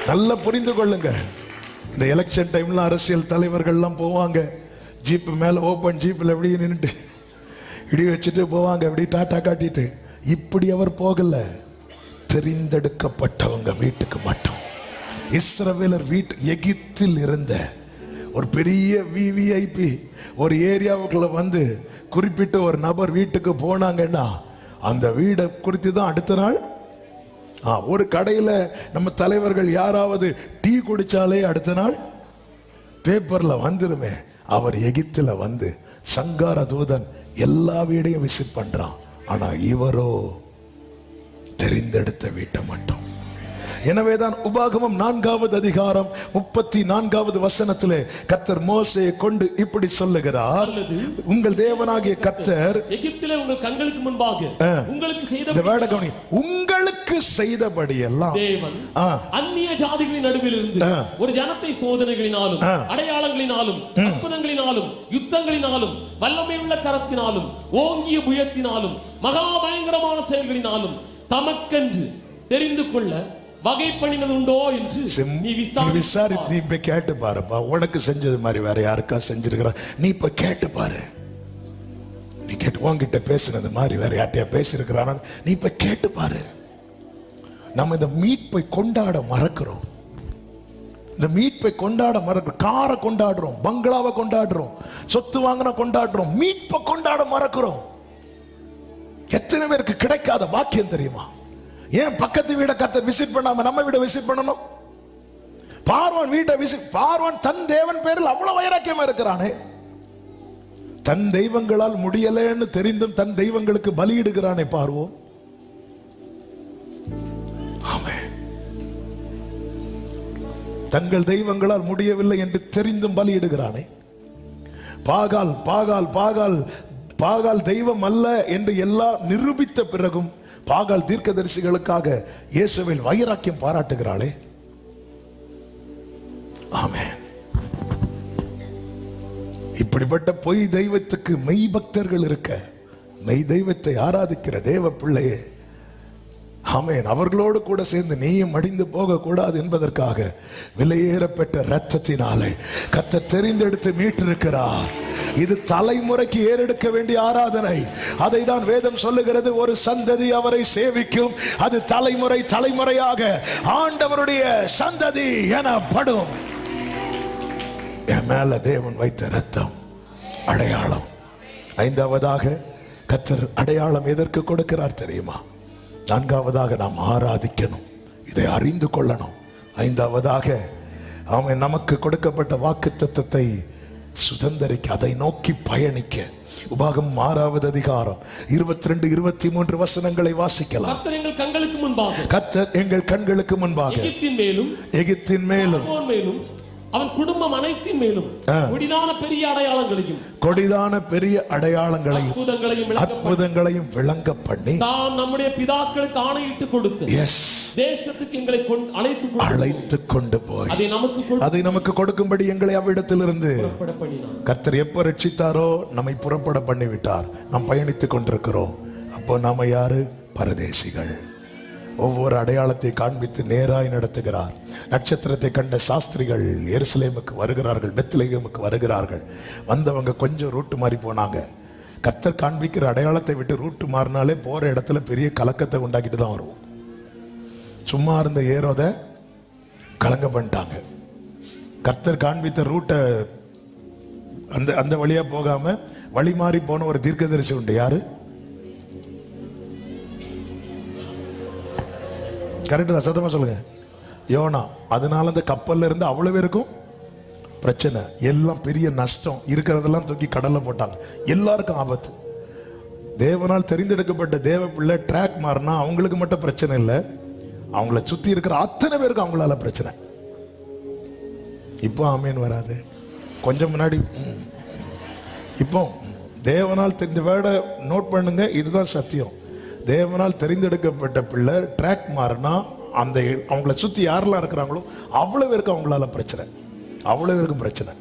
நல்லா புரிந்து கொள்ளுங்க. இந்த எலெக்ஷன் டைம்ல அரசியல் தலைவர்கள்லாம் போவாங்க, ஜீப் மேல ஓபன் ஜீப்ல எப்படி நின்றுட்டு இடி வச்சுட்டு போவாங்க, எப்படி டாட்டா காட்டிட்டு. இப்படி அவர் போகல, தெரிந்தெடுக்கப்பட்டவங்க வீட்டுக்கு மட்டும். இஸ்ரவேலர் வீட்டு எகிப்தில் இருந்த ஒரு பெரிய விவிஐபி ஒரு ஏரியாவுக்குள்ள வந்து குறிப்பிட்ட ஒரு நபர் வீட்டுக்கு போனாங்கன்னா அந்த வீடை குறித்து தான் அடுத்த நாள் ஒரு கடையில் நம்ம தலைவர்கள் யாராவது டீ குடிச்சாலே அடுத்த நாள் பேப்பர்ல வந்துருமே. அவர் எகிப்தில் வந்து சங்கார தூதன் எல்லா வீடையும் விசிட் பண்றான். ஆனா இவரோ தெரிந்தெடுத்த வீட்டை மட்டும். எனவேதான் உபாகமம் 4வது அதிகாரம் 34வது வசனத்திலே கர்த்தர் மோசேயை கொண்டு இப்படி சொல்லுகிறார், உங்கள் தேவனாகிய கர்த்தர் எகிப்திலே உங்கள் கண்களுக்கு முன்பாக உங்களுக்கு செய்தபடி எல்லாம் தேவன் அந்நிய ஜாதிகளின் நடுவில் இருந்து ஒரு ஜனத்தை சோதனைகளினாலும் அடையாளங்களினாலும் அற்புதங்களினாலும் யுத்தங்களினாலும் வல்லமையுள்ள கரத்தினாலும் ஓங்கிய புயத்தினாலும் மகா பயங்கரமான செயல்களினாலும் தமக்கென்று தெரிந்து கொள்ள வகை பண்ணினது உண்டோ என்று நீ விசாரித்து நீ இப்ப கேட்டு பாருப்பா. உனக்கு செஞ்சது மாதிரி வேற யாருக்கா செஞ்சிருக்கிற? நீ இப்ப கேட்டு பாரு. நீ கேட்டு உன்கிட்ட பேசுனது மாதிரி வேற யார்ட்டையா பேசிருக்கிறான? நீ இப்ப கேட்டு பாரு. நம்ம இந்த மீட்பை கொண்டாட மறக்கிறோம். இந்த மீட்பை கொண்டாட மறக்கிறோம். காரை கொண்டாடுறோம், பங்களாவை கொண்டாடுறோம், சொத்து வாங்கின கொண்டாடுறோம், மீட்பை கொண்டாட மறக்கிறோம். எத்தனை பேருக்கு கிடைக்காத பாக்கியம் தெரியுமா? ஏன் பக்கத்து வீட்டை கர்த்தர் விசிட் பண்ணாம நம்ம வீட்டை விசிட் பண்ணணும்? பார்வான் வீட்டை விசிட், பார்வான் தன் தேவன் பேரில் அவ்வளவு வைராக்கியமா இருக்கிறானே, தன் தெய்வங்களால் முடியலன்னு தெரிந்தும் தன் தெய்வங்களுக்கு பலியிடுகிறானே பார்வோம். தங்கள் தெய்வங்களால் முடியவில்லை என்று தெரிந்தும் பலியிடுகிறானே. பாகால் பாகால் பாகால் பாகால் தெய்வம் அல்ல என்று எல்லாம் நிரூபித்த பிறகும் பாகால் தீர்க்கதரிசிகளுக்காக இயேசுவில் வைராக்கியம் பாராட்டுகிறாளே. ஆமென். இப்படிப்பட்ட பொய் தெய்வத்துக்கு மெய் பக்தர்கள் இருக்க, மெய் தெய்வத்தை ஆராதிக்கிற தேவ பிள்ளையே, ஆமென், அவர்களோடு கூட சேர்ந்து நீயும் மடிந்து போக கூடாது என்பதற்காக விலையேறப்பட்ட இரத்தத்தினாலே கர்த்தர் தெரிந்தெடுத்து மீட்டிருக்கிறார். இது தலைமுறைக்கு ஏறெடுக்க வேண்டிய ஆராதனை. அதை தான் வேதம் சொல்லுகிறது, ஒரு சந்ததி அவரை சேவிக்கும், அது தலைமுறை தலைமுறையாக ஆண்டவருடைய சந்ததி எனப்படும். என் மேல தேவன் வைத்த இரத்தம் அடையாளம். 5வதாக கர்த்தர் அடையாளம் எதற்கு கொடுக்கிறார் தெரியுமா? 4வதாக நாம் ஆராதிக்கணும், இதை அறிந்து கொள்ளணும். 5வதாக அவன் நமக்கு கொடுக்கப்பட்ட வாக்குத்தத்தத்தை சுதந்தரிக்க, அதை நோக்கி பயணிக்க. உபாகமம் 6வது அதிகாரம் 22, 23 வசனங்களை வாசிக்கலாம். கர்த்தர் எங்கள் கண்களுக்கு முன்பாக, கர்த்தர் எங்கள் கண்களுக்கு முன்பாக எகிப்தின் மேலும் அவன் குடும்பம் அனைத்தின் மேலும் கொடிதான பெரிய அடையாளங்களையும் அற்புதங்களையும் விளங்க பண்ணி தாம் நம்முடைய பிதாக்களுக்கு ஆணையிட்டு கொடுத்து தேசத்துக்கு எங்களை அழைத்து கொண்டு போய் அதை நமக்கு கொடுக்கும்படி எங்களை அவ்விடத்திலிருந்து கர்த்தர் எப்ப ரட்சித்தாரோ நம்மை புறப்பட பண்ணி விட்டார். நாம் பயணித்துக் கொண்டிருக்கிறோம். அப்போ நாம யாரு? பரதேசிகள். ஒவ்வொரு அடையாளத்தை காண்பித்து நேராய் நடத்துகிறார். நட்சத்திரத்தை கண்ட சாஸ்திரிகள் எருசலேமுக்கு வருகிறார்கள், பெத்லகேமுக்கு வருகிறார்கள். வந்தவங்க கொஞ்சம் ரூட்டு மாறி போனாங்க. கர்த்தர் காண்பிக்கிற அடையாளத்தை விட்டு ரூட்டு மாறினாலே போற இடத்துல பெரிய கலக்கத்தை உண்டாக்கிட்டு தான் வருவோம். சும்மா இருந்த ஏரோத கலங்க பண்ணிட்டாங்க. கர்த்தர் காண்பித்த ரூட்டை அந்த அந்த வழியா போகாம வழி மாறி போன ஒரு தீர்க்கதரிசி உண்டு. யாரு? கரெக்டு தான், சத்தமா சொல்லுங்க. யோனா. அதனால அந்த கப்பல்ல இருந்து அவ்வளவு பேருக்கும் பிரச்சனை, எல்லாம் பெரிய நஷ்டம், இருக்கிறதெல்லாம் தூக்கி கடல்ல போட்டாங்க, எல்லாருக்கும் ஆபத்து. தேவனால் தெரிந்தெடுக்கப்பட்ட தேவ பிள்ளை ட்ராக் மாறினா அவங்களுக்கு மட்டும் பிரச்சனை இல்லை, அவங்கள சுத்தி இருக்கிற அத்தனை பேருக்கு அவங்களால பிரச்சனை. இப்போ ஆமேன் வராது, கொஞ்சம் முன்னாடி. இப்போ தேவனால் தெரிந்த வேர்டை நோட் பண்ணுங்க, இதுதான் சத்தியம். தேவனால் தெரிந்தெடுக்கப்பட்ட பிள்ளை ட்ராக் மாறினா அந்த அவங்கள சுத்தி யாரெல்லாம் இருக்கிறாங்களோ அவ்வளவு பேருக்கு அவங்களால பிரச்சனை, அவ்வளவு பேருக்கும் பிரச்சனை.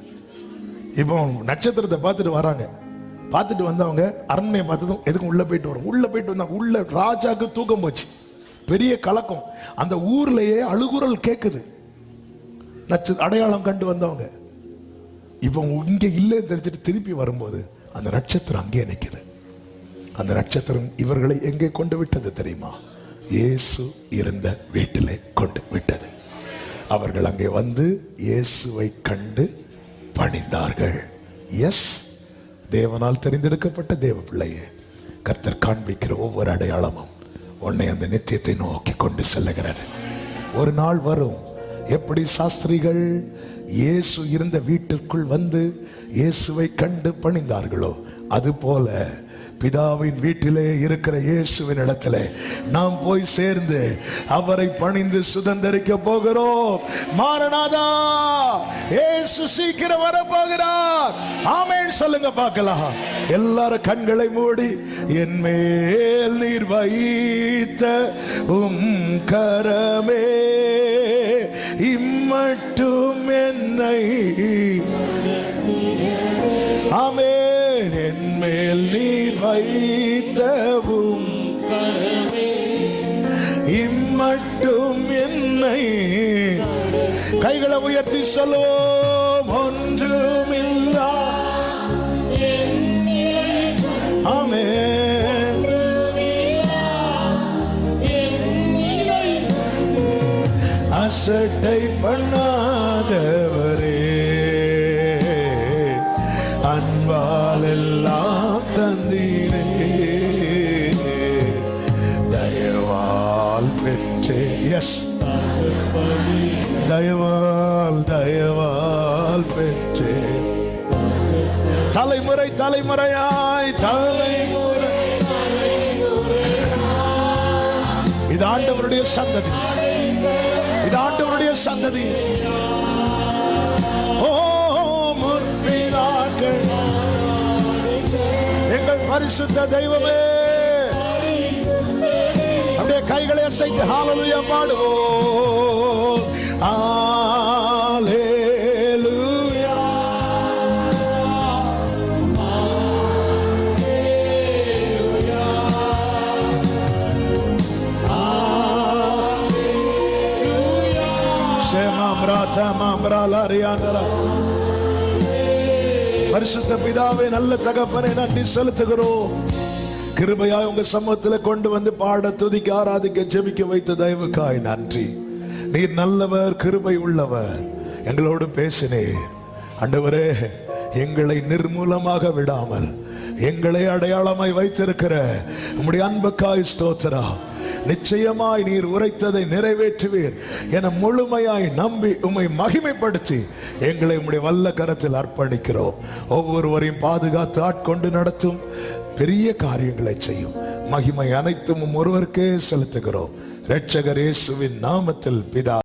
இப்போ நட்சத்திரத்தை பார்த்துட்டு வராங்க, பார்த்துட்டு வந்தவங்க அரண்மனையை பார்த்ததும் எதுக்கும் உள்ள போயிட்டு வரும். உள்ள போயிட்டு வந்தாங்க, உள்ள ராஜாக்கு தூக்கம் போச்சு, பெரிய கலக்கம், அந்த ஊர்லயே அழுகுரல் கேட்குது. அடையாளம் கண்டு வந்தவங்க இப்போ இங்க இல்லைன்னு தெரிஞ்சுட்டு திருப்பி வரும்போது அந்த நட்சத்திரம் அங்கே நிற்குது. அந்த நட்சத்திரம் இவர்களை எங்கே கொண்டு விட்டது தெரியுமா? இயேசு இருந்த வீட்டிலே கொண்டு விட்டது. அவர்கள் அங்கே வந்து இயேசுவை கண்டு பணிந்தார்கள். எஸ், தேவனால் தெரிந்தெடுக்கப்பட்ட தேவ பிள்ளையே, கர்த்தர் காண்பிக்கிற ஒவ்வொரு அடையாளமும் உன்னை அந்த நித்தியத்தை நோக்கி கொண்டு செல்லுகிறது. ஒரு நாள் வரும், எப்படி சாஸ்திரிகள் இயேசு இருந்த வீட்டிற்குள் வந்து இயேசுவை கண்டு பணிந்தார்களோ, அதுபோல பிதாவின் வீட்டிலே இருக்கிற இயேசுவின் இடத்துல நாம் போய் சேர்ந்து அவரை பணிந்து சுதந்தரிக்க போகிறோம். மாரநாதா, இயேசு சீக்கிரம் வர போகிறார். ஆமென் சொல்லுங்க பார்க்கலாம். எல்லாரும் கண்களை மூடி, என் மேல் நீர் வைத்த கரமே இம்மட்டும் என்னை, ஆமென், என் மேல் நீர் வைத்தவும் இம்மட்டும் என்னை. கைகளை உயர்த்தி சொல்லுவோம். ஒன்றுமில்லா, ஆமென், அசட்டை பண்ணாதவரே, அன்பால் எல்லாம் தந்தீரே, தயவால் பெற்றே. எஸ், தயவால் தயவால் பெற்றே. தலைமுறை தலைமுறையாய் தலைமுறை, இது ஆண்டவருடைய சந்ததி, இது ஆண்டவருடைய சந்ததி. ஓ முற்பிதாக்கள், எங்கள் பரிசுத்த தெய்வமே, அப்படியே கைகளை அசைத்து ஹalleluya பாடுவோம். ஹalleluya, பரிசுத்த பிதாவே, நல்ல தகப்பனை நன்றி செலுத்துகிறோம். கிருபையாய் உங்க சமூகத்தில் கொண்டு வந்து பாட, துதிக்க, ஆராதிக்க, ஜெபிக்க வைத்த தயவுக்காய் நன்றி. நீர் நல்லவர், கிருபை உள்ளவர், எங்களோடு பேசினீர். ஆண்டவரே, எங்களை நிர்மூலமாக விடாமல் எங்களை அடையாளமாய் வைத்திருக்கிற உம்முடைய அன்புக்காய் ஸ்தோத்திரம். நிச்சயமாய் நீர் உரைத்ததை நிறைவேற்றுவீர் என முழுமையாய் நம்பி உம்மை மகிமைப்படுத்தி எங்களை உம்முடைய வல்ல கரத்தில் அர்ப்பணிக்கிறோம். ஒவ்வொருவரையும் பாதுகாத்து ஆட்கொண்டு நடத்தும், பெரிய காரியங்களை செய்யும். மகிமை அனைத்தும் ஒருவருக்கே செலுத்துகிறோம். இரட்சகர் இயேசுவின் நாமத்தில் பிதா.